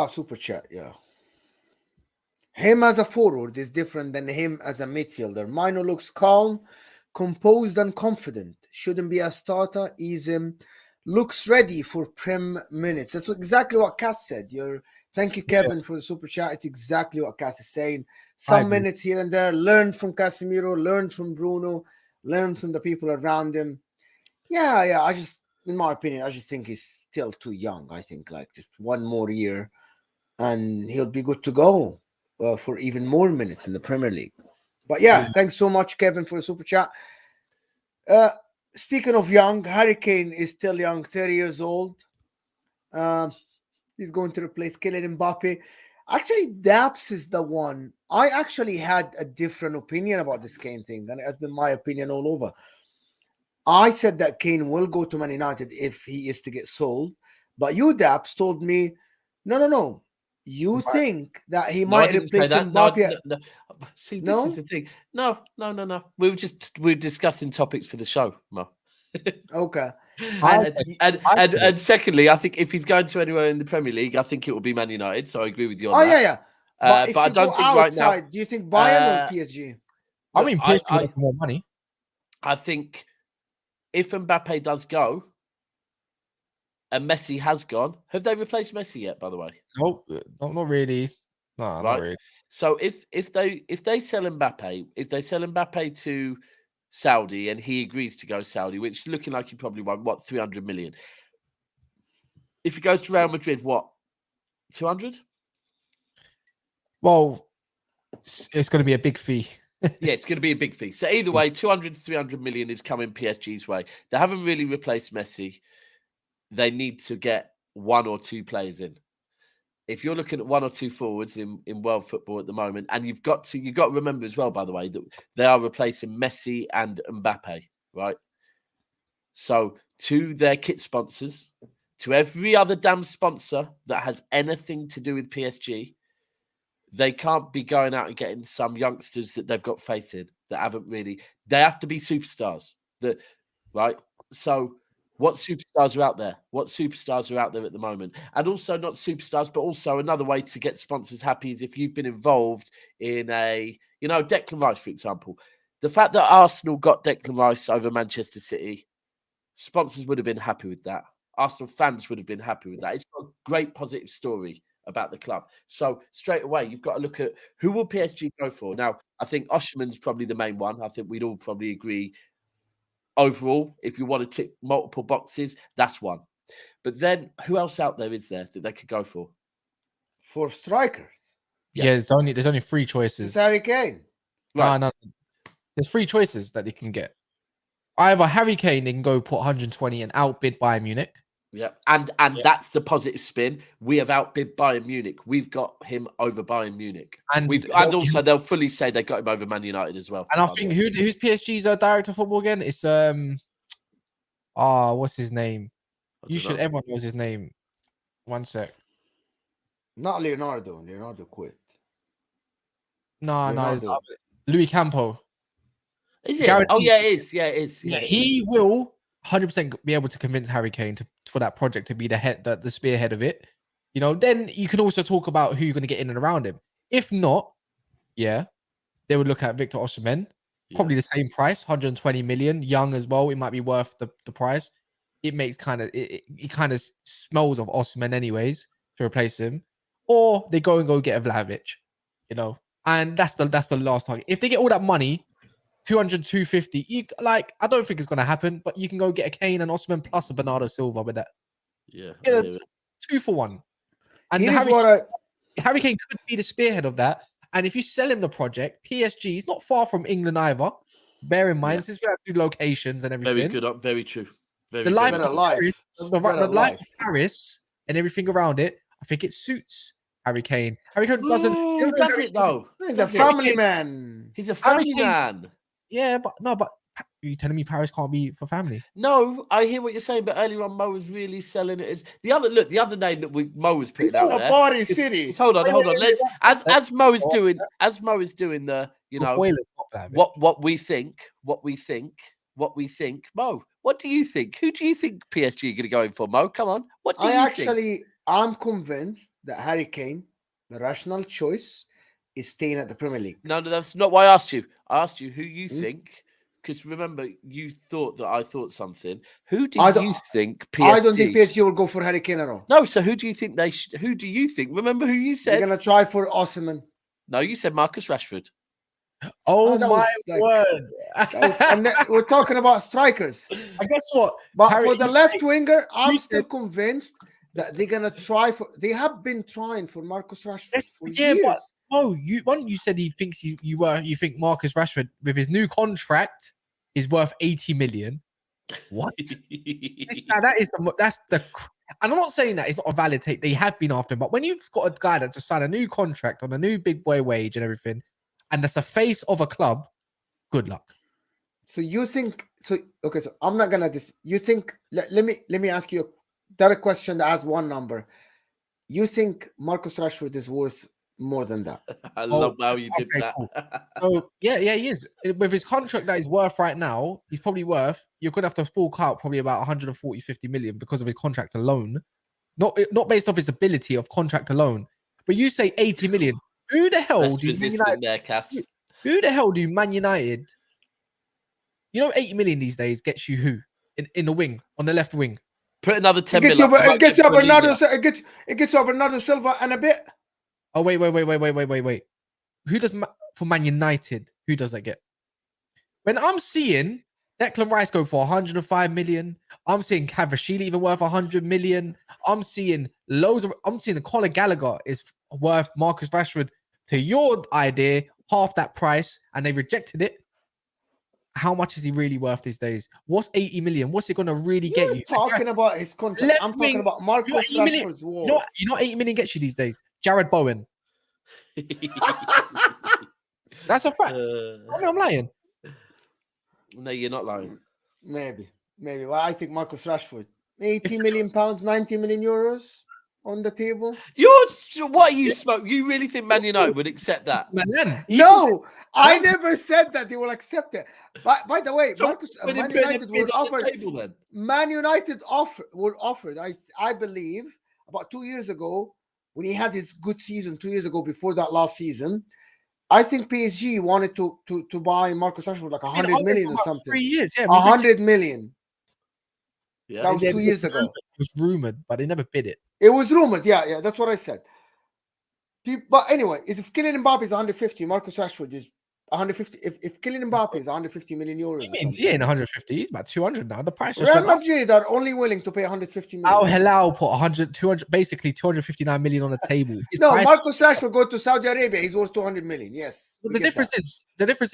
Super chat, yeah. Him as a forward is different than him as a midfielder. Mainoo looks calm, composed, and confident. Shouldn't be a starter. Looks ready for Prem minutes. That's exactly what Cass said. Thank you, Kevin, for the super chat. It's exactly what Cass is saying. Some minutes here and there. Learn from Casemiro, learn from Bruno, learn from the people around him. Yeah. In my opinion, I just think he's still too young. I think like just one more year and he'll be good to go for even more minutes in the Premier League. But yeah, thanks so much, Kevin, for the super chat. Speaking of young, Harry Kane is still young, 30 years old. He's going to replace Kylian Mbappe. Actually, Daps is the one. I actually had a different opinion about this Kane thing, and it has been my opinion all over. I said that Kane will go to Man United if he is to get sold. But you, Daps, told me, no. You think that he might replace Mbappe? No. See, this is the thing. No. We're discussing topics for the show, Mo. Okay. And secondly, I think if he's going to anywhere in the Premier League, I think it will be Man United. So I agree with you on that. Yeah. But I don't think right now. Do you think Bayern or PSG? I mean, PSG for more money. I think if Mbappe does go, and Messi has gone, have they replaced Messi yet? By the way, nope, not really. No, right? Not really. So if they sell Mbappe to Saudi and he agrees to go Saudi, which is looking like he probably won 300 million. If he goes to Real Madrid, what 200? Well, it's going to be a big fee. Yeah, it's going to be a big fee. So either way, 200, 300 million is coming PSG's way. They haven't really replaced Messi. They need to get one or two players in. If you're looking at one or two forwards in world football at the moment, and you've got to remember as well, by the way, that they are replacing Messi and Mbappe, right? So to their kit sponsors, to every other damn sponsor that has anything to do with PSG, they can't be going out and getting some youngsters that they've got faith in that haven't really. They have to be superstars. Right? So what superstars are out there? What superstars are out there at the moment? And also not superstars, but also another way to get sponsors happy is if you've been involved in Declan Rice, for example. The fact that Arsenal got Declan Rice over Manchester City, sponsors would have been happy with that. Arsenal fans would have been happy with that. It's got a great positive story about the club. So straight away, you've got to look at who will PSG go for. Now, I think Osimhen's probably the main one. I think we'd all probably agree. Overall, if you want to tick multiple boxes, that's one. But then who else out there is there that they could go for? For strikers? Yeah, there's only three choices. It's Harry Kane. Right. No. There's three choices that they can get. Either Harry Kane, they can go put 120 and outbid Bayern Munich. Yeah, and that's the positive spin. We have outbid Bayern Munich. We've got him over Bayern Munich, and also they'll fully say they got him over Man United as well. And I think who's PSG's director of football again? It's what's his name? Everyone knows his name. One sec. Not Leonardo. Leonardo quit. No, it's Louis Campo. Is it? Oh yeah, it is. Yeah, it is. Yeah, he will 100% be able to convince Harry Kane for that project to be the spearhead of it. You know, then you can also talk about who you're going to get in and around him. If not, they would look at Victor Osimhen, probably the same price, 120 million, young as well. It might be worth the price. It makes it kind of smells of Osimhen anyways to replace him, or they go get a Vlahovic, you know, and that's the last target. If they get all that money, 200, 250, I don't think it's going to happen, but you can go get a Kane and Osimhen plus a Bernardo Silva with that. Yeah, 2 for 1. And Harry Kane could be the spearhead of that. And if you sell him the project, PSG is not far from England either. Bear in mind, since we have to do locations and everything. Very good. Very true. The life of Paris and everything around it, I think it suits Harry Kane. Harry Kane doesn't. Does it though? He's a family man. He's a family man. Yeah, but are you telling me Paris can't be for family? No, I hear what you're saying, but earlier on Mo was really selling it as the other name that Mo was putting out there. Party City. Hold on. Let's as Mo is doing the what we think. Mo, what do you think? Who do you think PSG are going to go in for, Mo? Come on. What do you think? I'm convinced that Harry Kane, the rational choice, is staying at the Premier League. No, that's not why I asked you. I asked you who you think. Because remember, you thought that I thought something. Who do you think PSG? I don't think PSG will go for Harry Kane at all. No, so who do you think who do you think? Remember who you said? They're going to try for Osimhen. No, you said Marcus Rashford. Oh my word. And we're talking about strikers. I guess what? But for the left winger, I'm still convinced that they're going to try for... They have been trying for Marcus Rashford for years. But you said he thinks you think Marcus Rashford with his new contract is worth 80 million. What? That's the. And I'm not saying that it's not a valid take. They have been after him, but when you've got a guy that just signed a new contract on a new big boy wage and everything, and that's the face of a club, good luck. So you think? So okay. So I'm not gonna. You think? Let me ask you a direct question that has one number. You think Marcus Rashford is worth more than that? I love how you did that. Cool. So yeah, he is. With his contract that he's worth right now, he's probably worth. You're gonna have to fork out probably about 140, 50 million because of his contract alone. Not based off his ability of contract alone. But you say 80 million. Who the hell do Man United? Who the hell do Man United? You know, 80 million these days gets you who in the wing on the left wing. Put another 10 million. It gets you up another Silva and a bit. Oh wait. Who does for Man United? Who does that get? When I'm seeing Declan Rice go for 105 million, I'm seeing Cavachili even worth 100 million. I'm seeing the Conor Gallagher is worth Marcus Rashford. To your idea, half that price, and they rejected it. How much is he really worth these days? What's 80 million? What's it going to really get you? Talking about his contract. I'm talking about Marcus Rashford's worth. You know what 80 million gets you these days? Jared Bowen. That's a fact. I'm lying. No, you're not lying. Maybe. Well, I think Marcus Rashford, 80 million pounds, 90 million euros on the table. What you smoke? You really think Man United would accept that? No, I never said that they will accept it. By the way, Man United would offer. Man United were offered. I believe about 2 years ago when he had his good season. 2 years ago, before that last season, I think PSG wanted to buy Marcus Rashford like 100 million or something. 3 years, 100 million. Yeah, that was 2 years ago. It was rumored, but they never bid it. It was rumored, yeah, that's what I said. But anyway, if Kylian Mbappe is 150, Marcus Rashford is 150. If Kylian Mbappe is 150 million euros, he ain't 150. He's about 200 now. The price. Real Madrid are only willing to pay 150 million. Al Hilal put 100, 200, basically 259 million on the table. Marcus Rashford go to Saudi Arabia. He's worth 200 million. Yes. The difference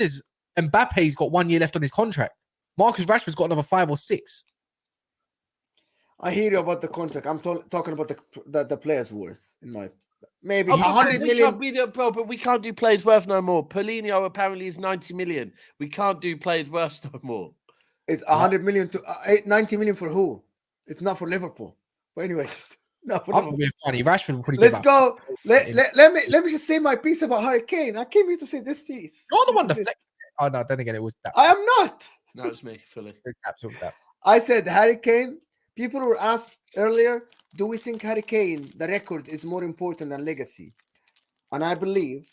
is Mbappe's got 1 year left on his contract. Marcus Rashford's got another 5 or 6. I hear you about the contract. I'm talking about the players' worth. In my maybe Oh, 100 million. but we can't do players worth no more. Palhinha apparently is 90 million. We can't do players worth no more. It's 100 million to 90 million for who? It's not for Liverpool. But anyways, not for Liverpool. Being funny. Rashford will probably Let's go. Let me just say my piece about Harry Kane. I came here to say this piece. You're the one deflecting. Oh no, then again, it was that. I am not. No, it was me, fully. I said Harry Kane. People were asked earlier, do we think Harry Kane, the record is more important than legacy? And I believe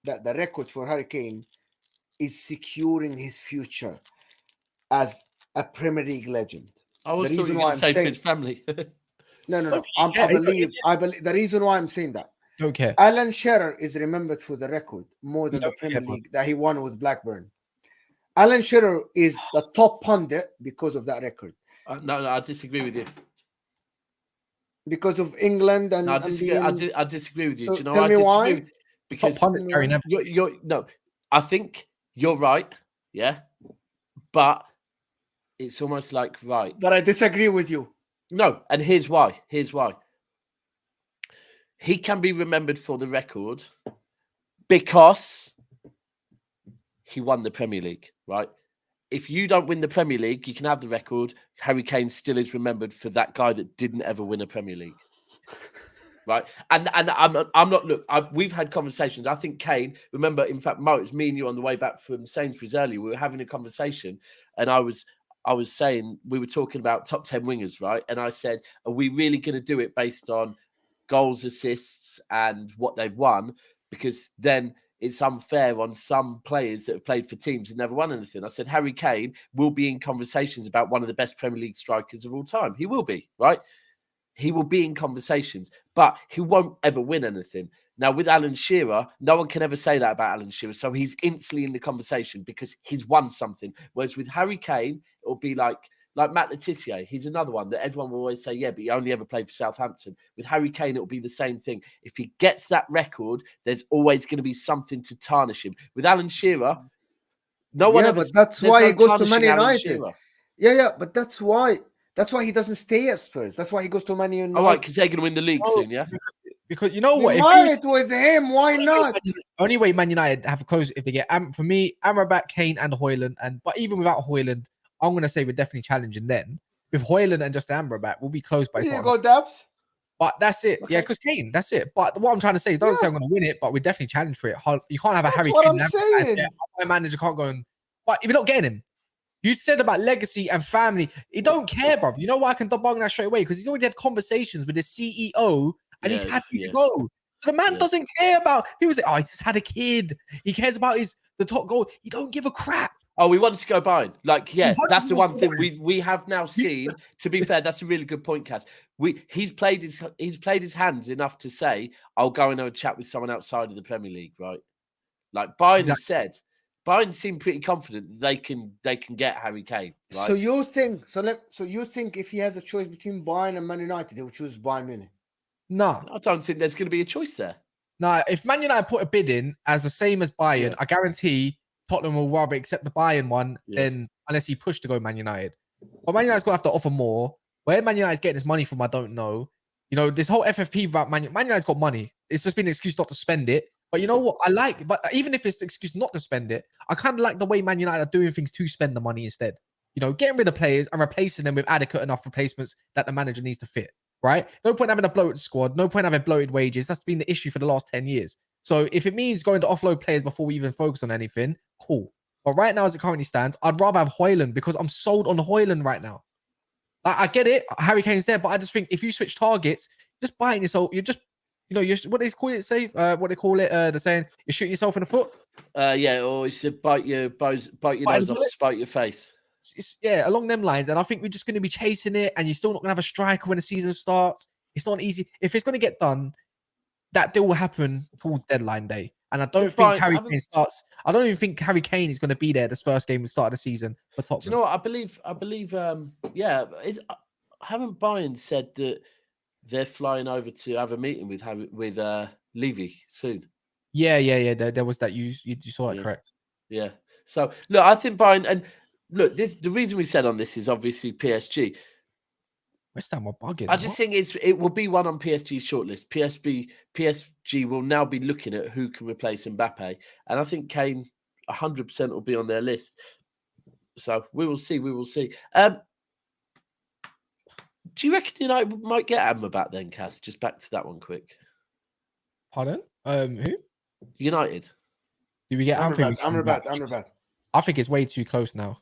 that the record for Harry Kane is securing his future as a Premier League legend. I was the reason why I'm saying his family. No. I believe the reason why I'm saying that. Okay. Alan Shearer is remembered for the record more than the Premier League that he won with Blackburn. Alan Shearer is the top pundit because of that record. No, I disagree with you. Because of England and no, I disagree with you. So do you know tell me why? Because top pundits carry never. No, I think you're right. Yeah, but it's almost like right. But I disagree with you. No, and here's why. He can be remembered for the record because he won the Premier League, right? If you don't win the Premier League, you can have the record. Harry Kane still is remembered for that guy that didn't ever win a Premier League, right? And I'm not. Look, we've had conversations. I think Kane. Remember, in fact, Mo, it was me and you on the way back from Sainsbury's earlier. We were having a conversation, and I was saying we were talking about top 10 wingers, right? And I said, are we really going to do it based on goals, assists, and what they've won? Because then it's unfair on some players that have played for teams and never won anything. I said, Harry Kane will be in conversations about one of the best Premier League strikers of all time. He will be, right? He will be in conversations, but he won't ever win anything. Now, with Alan Shearer, no one can ever say that about Alan Shearer. So he's instantly in the conversation because he's won something. Whereas with Harry Kane, it'll be like Matt Letizia. He's another one that everyone will always say, yeah, but he only ever played for Southampton. With Harry Kane, it'll be the same thing. If he gets that record, there's always going to be something to tarnish him. With Alan Shearer, no one ever. But that's why he goes to Man United. Yeah, but that's why he doesn't stay at Spurs. That's why he goes to Man United. All right, because they're going to win the league soon, yeah. Because you know what? If with him, why not? Only way Man United have a close if they get for me, Amrabat, Kane, and Højlund. But even without Højlund, I'm gonna say we're definitely challenging then. With Højlund and just Amrabat, we'll be close by. Here you go, Daps. But that's it. Okay. Yeah, because Kane, that's it. But what I'm trying to say is, don't say I'm gonna win it, but we definitely challenge for it. You can't have a Harry Kane. That's what I'm saying. My manager can't go and. But if you're not getting him, you said about legacy and family. He don't care, bro. You know why I can debunk that straight away? Because he's already had conversations with the CEO and he's happy to go. So the man doesn't care about. People say, "Oh, he's just had a kid. He cares about the top goal." He don't give a crap. Oh, he wants to go Bayern. Like, yeah, that's the one thing we have now seen. To be fair, that's a really good point, Cass. He's played his hands enough to say, "I'll go and have a chat with someone outside of the Premier League," right? Like Bayern have said. Bayern seem pretty confident they can get Harry Kane. Right? So you think if he has a choice between Bayern and Man United, he will choose Bayern Munich? No, I don't think there's going to be a choice there. No, if Man United put a bid in as the same as Bayern, I guarantee Tottenham will rather accept the Bayern one than unless he pushed to go Man United. But Man United's got to have to offer more. Where Man United's getting his money from, I don't know. You know, this whole FFP about Man United's got money. It's just been an excuse not to spend it. But you know what? But even if it's an excuse not to spend it, I kind of like the way Man United are doing things to spend the money instead. You know, getting rid of players and replacing them with adequate enough replacements that the manager needs to fit, right? No point having a bloated squad. No point having bloated wages. That's been the issue for the last 10 years. So if it means going to offload players before we even focus on anything, cool. But right now, as it currently stands, I'd rather have Højlund because I'm sold on Højlund right now. I get it. Harry Kane's there, but I just think if you switch targets, just buying yourself, you're just, you know, what they call it, they're saying you shoot yourself in the foot. Or it's a bite your nose off, spite your face. It's along them lines. And I think we're just going to be chasing it, and you're still not going to have a striker when the season starts. It's not easy. If it's going to get done, that deal will happen towards deadline day. And I don't think Harry Kane starts. I don't even think Harry Kane is going to be there this first game at the start of the season for Tottenham. Do you know what? I believe. Haven't Bayern said that they're flying over to have a meeting with Levy soon? Yeah. There was that. You saw that, correct? Yeah. So look, I think Bayern, and look, the reason we said on this is obviously PSG. West Ham are bugging. I just think it will be one on PSG's shortlist. PSG will now be looking at who can replace Mbappe, and I think Kane 100% will be on their list. So we will see. We will see. Do you reckon United might get Amrabat then, Cass? Just back to that one quick. Pardon? Who? United. Do we get Amrabat. I think it's way too close now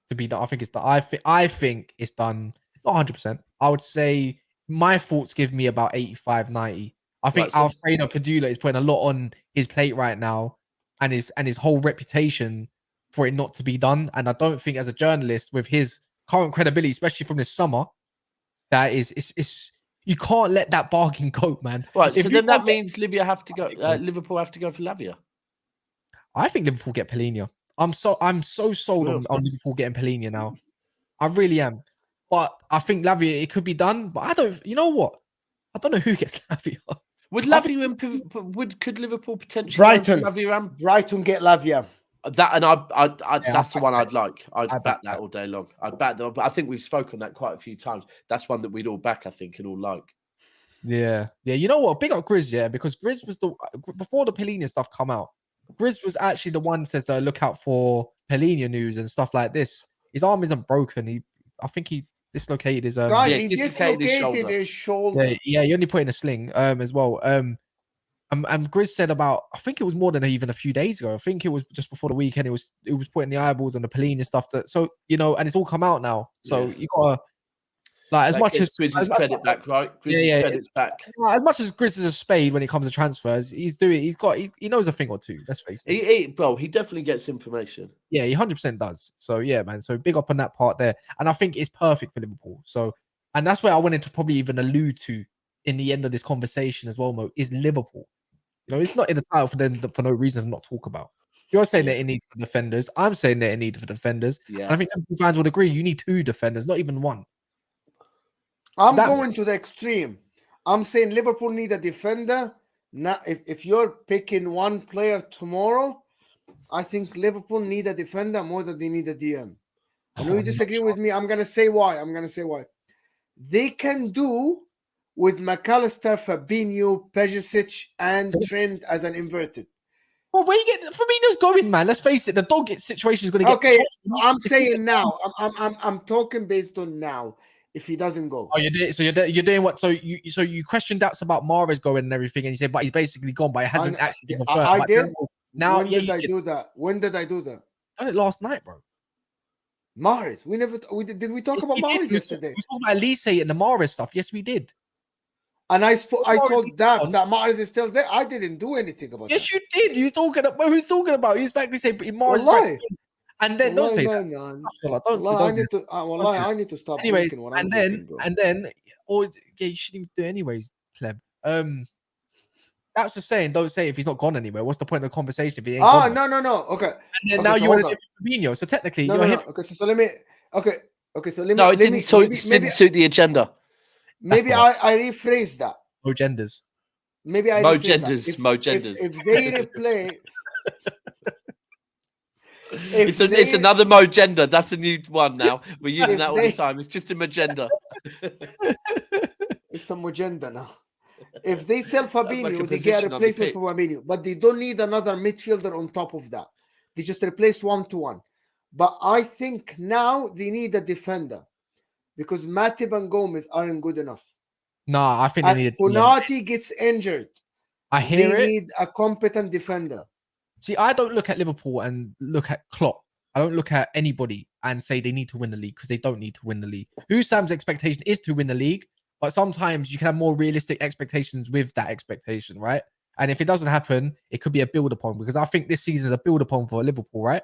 to be done. I think it's done. I think it's done. Not 100%. I would say my thoughts give me about 85, 90. I think Alfredo Padula is putting a lot on his plate right now, and his whole reputation for it not to be done. And I don't think, as a journalist, with his current credibility, especially from this summer, that is you can't let that bargain go, man. Right. So then that means Liverpool have to go for Lavia. I think Liverpool get Palhinha. I'm so sold on Liverpool getting Palhinha now. I really am. But I think Lavia, it could be done. But I don't. You know what? I don't know who gets Lavia. Could Liverpool potentially Brighton? Lavia Brighton get Lavia. That's the one I'd like. I'd back that all day long. I'd back that. But I think we've spoken that quite a few times. That's one that we'd all back, I think, and all like. Yeah. You know what? Big up Grizz, yeah, because Grizz was before the Palhinha stuff come out. Grizz was actually the one that says look out for Palhinha news and stuff like this. His arm isn't broken. I think he dislocated his he dislocated his shoulder. Yeah, he only put in a sling as well. And Grizz said about, I think it was more than even a few days ago. I think it was just before the weekend. It was putting the eyeballs on the Palhinha stuff. So and it's all come out now. So you gotta as much as Grizz's credit back, right? Grizz's credit's back. As much as Grizz is a spade when it comes to transfers, he knows a thing or two. Let's face it. He definitely gets information. Yeah, he 100% does. So yeah, man. So big up on that part there, and I think it's perfect for Liverpool. So, and that's where I wanted to probably even allude to in the end of this conversation as well, Mo, is Liverpool. It's not in the title for them for no reason to not talk about. You're saying that it needs for defenders. I'm saying that it needs for defenders. Yeah. And I think Liverpool fans would agree. You need 2 defenders, not even 1. I'm going to the extreme. I'm saying Liverpool need a defender. Now, if you're picking one player tomorrow, I think Liverpool need a defender more than they need a DM. I know you disagree with me. I'm going to say why. They can do with McAllister, Fabinho, Perisic, and Trent as an inverted. Well, where you get Fabinho's going, man? Let's face it. The dog situation is going to get. Okay, I'm saying now. I'm talking based on now. If he doesn't go, you're doing what? So you question doubts about Mahrez going and everything, and you say, but he's basically gone, but it hasn't actually been confirmed. I did. Now, when did I do that? When did I do that? I did it last night, bro. Mahrez. Did we talk about Mahrez yesterday? We talked about Olise and the Mahrez stuff. Yes, we did. And I told Daps that Mahrez is still there. I didn't do anything about that. Yes, you did. You was talking about. Who's talking about? He was back to say Mahrez. And then don't say that. I need to stop. Anyways, you shouldn't even do it anyways, pleb. That's just saying. Don't say if he's not gone anywhere. What's the point of the conversation if he ain't gone? No. Okay. And then now you want to do Fabinho. So technically, Okay. So let me. Okay. So let me. No, it didn't suit the agenda. Maybe I rephrase that. No genders. Maybe I rephrase Mo genders. If they replay. It's another Mo gender. That's a new one now. We're using that all the time. It's just a magenda. It's a magenda now. If they sell Fabinho, they get a replacement for Fabinho, but they don't need another midfielder on top of that. They just replace 1-1. But I think now they need a defender because Matip and Gomez aren't good enough. No, I think they need. Konate gets injured. They need a competent defender. See, I don't look at Liverpool and look at Klopp. I don't look at anybody and say they need to win the league because they don't need to win the league. Sam's expectation is to win the league, but sometimes you can have more realistic expectations with that expectation, right? And if it doesn't happen, it could be a build upon because I think this season is a build upon for Liverpool, right?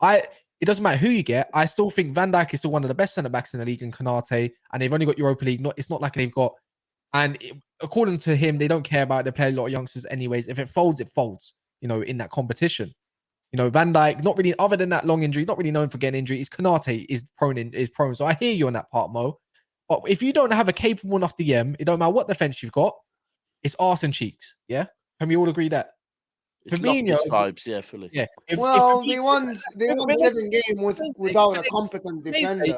It doesn't matter who you get. I still think Van Dijk is still one of the best centre backs in the league and Konate, and they've only got Europa League. It's not like they've got. And according to him, they don't care about it. They play a lot of youngsters anyways. If it folds, it folds. In that competition. Van Dijk, not really, other than that long injury, not really known for getting injuries. Konate is prone. So I hear you on that part, Mo. But if you don't have a capable enough DM, it don't matter what defense you've got, it's arse and cheeks. Yeah? Can we all agree that? It's Fabinho, Loftus vibes, yeah, fully. yeah. Well, they Fabinho- won for 7 games without a competent defender.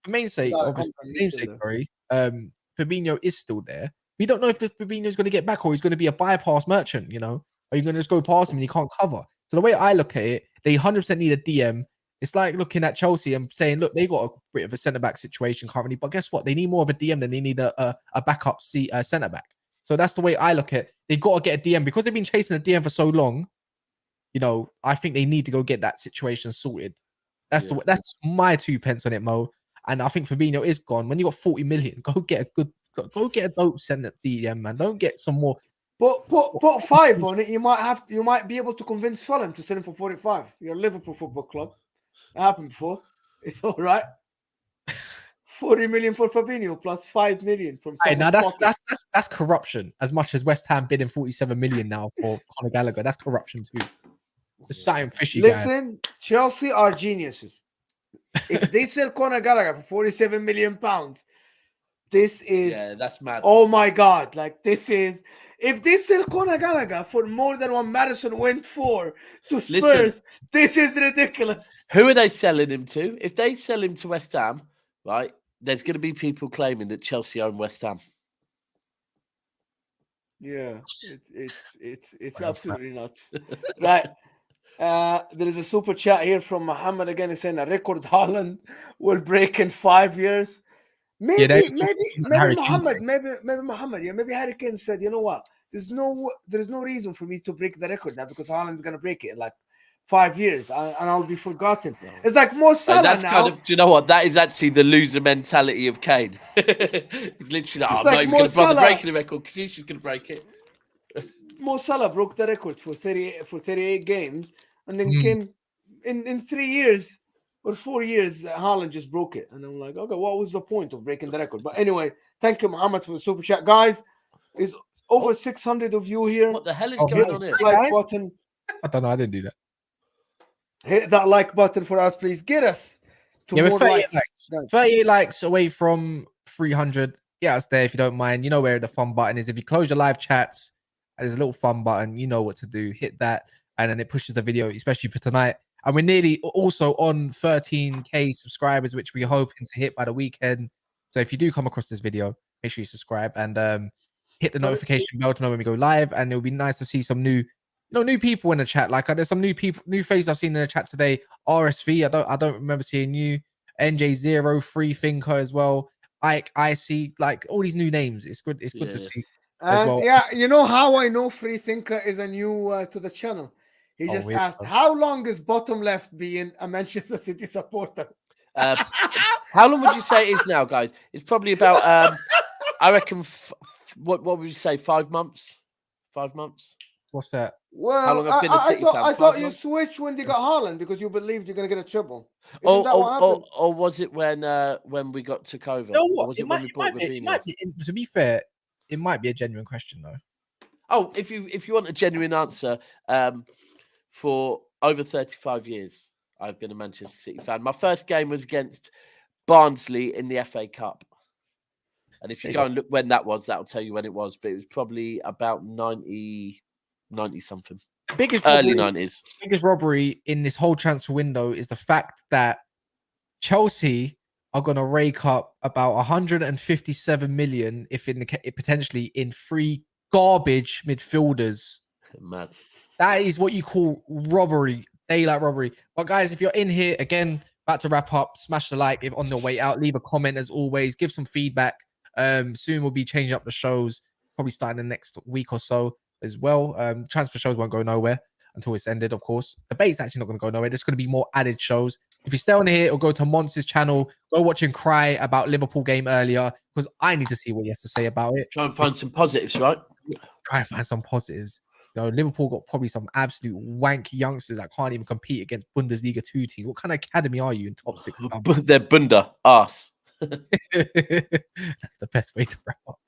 For main's sake, Without a obviously, competent namesake, midfielder. sorry. Fabinho is still there. We don't know if Fabinho is going to get back or he's going to be a bypass merchant. You know, are you going to just go past him and you can't cover? So the way I look at it, they 100% need a DM. It's like looking at Chelsea and saying, look, they got a bit of a centre back situation currently, but guess what? They need more of a DM than they need a backup centre back. So that's the way I look at it. They got to get a DM because they've been chasing a DM for so long. You know, I think they need to go get that situation sorted. That's my 2 pence on it, Mo. And I think Fabinho is gone. When you got 40 million, go get a dope centre DM, man. Don't get some more. Put 5 on it. You might be able to convince Fulham to sell him for 45. You're a Liverpool Football Club. It happened before. It's all right. 40 million for Fabinho plus 5 million from Hey, now someone's pocket. that's corruption. As much as West Ham bidding 47 million now for Conor Gallagher, that's corruption too. There's something fishy, guys. Listen, Chelsea are geniuses. If they sell Conor Gallagher for 47 million pounds, this is that's mad. Oh my God! Like this is if they sell Conor Gallagher for more than what Madison went for to Spurs, this is ridiculous. Who are they selling him to? If they sell him to West Ham, right? There's going to be people claiming that Chelsea own West Ham. Yeah, it's absolutely nuts, right? There is a super chat here from Muhammad again. He's saying a record Haaland will break in 5 years. Maybe Muhammad. Yeah, maybe Harry Kane said, you know what? There's no reason for me to break the record now because Haaland's gonna break it in like 5 years and I'll be forgotten. It's like Mo Salah that's now. Kind of, do you know what? That is actually the loser mentality of Kane. He's literally like, I'm not even going to bother breaking the record because he's just going to break it. Mo Salah broke the record for 38 games and then came in 3 years or 4 years, Haaland just broke it. And I'm like, okay, what was the point of breaking the record? But anyway, thank you, Muhammad, for the super chat. Guys, it's over 600 of you here. What the hell is going on here? Like button. I don't know. I didn't do that. Hit that like button for us, please. Get us to more 38 likes. 38 likes away from 300. Yeah, it's there if you don't mind. You know where the fun button is. If you close your live chats, there's a little fun button. You know what to do. Hit that, and then it pushes the video, especially for tonight. And we're nearly also on 13K subscribers, which we're hoping to hit by the weekend. So if you do come across this video, make sure you subscribe and hit the notification bell to know when we go live. And it'll be nice to see some new people in the chat. Like there's some new people, new faces I've seen in the chat today. RSV, I don't remember seeing you. NJ0, Free Thinker as well. Ike, IC, like all these new names. It's good. It's good to see. And well. yeah, you know how I know Free Thinker is a new to the channel. He just asked, how long is Bottom Left being a Manchester City supporter? How long would you say it is now, guys? It's probably about, I reckon, what would you say, 5 months? 5 months? What's that? Well, how long I've been a City fan? I thought you switched when they got Haaland because you believed you're going to get a triple. Or was it when we took over? You know what? Or was it when we bought Fabinho? To be fair, it might be a genuine question though. Oh, if you want a genuine answer, for over 35 years, I've been a Manchester City fan. My first game was against Barnsley in the FA Cup. And if you go and look when that was, that'll tell you when it was. But it was probably about 90 something. Early 90s. Biggest robbery in this whole transfer window is the fact that Chelsea are going to rake up about 157 million potentially in free garbage midfielders. Mad. That is what you call robbery, daylight robbery. But guys, if you're in here again, about to wrap up, smash the like if on the way out, leave a comment as always, give some feedback. Soon we'll be changing up the shows, probably starting the next week or so as well. Transfer shows won't go nowhere until it's ended, of course. The debate's actually not going to go nowhere. There's going to be more added shows. If you stay on here or go to Monster's channel, go watch him cry about Liverpool game earlier because I need to see what he has to say about it. Try and find some positives, right? Try and find some positives. You know, Liverpool got probably some absolute wank youngsters that can't even compete against Bundesliga 2 teams. What kind of academy are you in top 6? They're Bunda, arse. That's the best way to wrap up.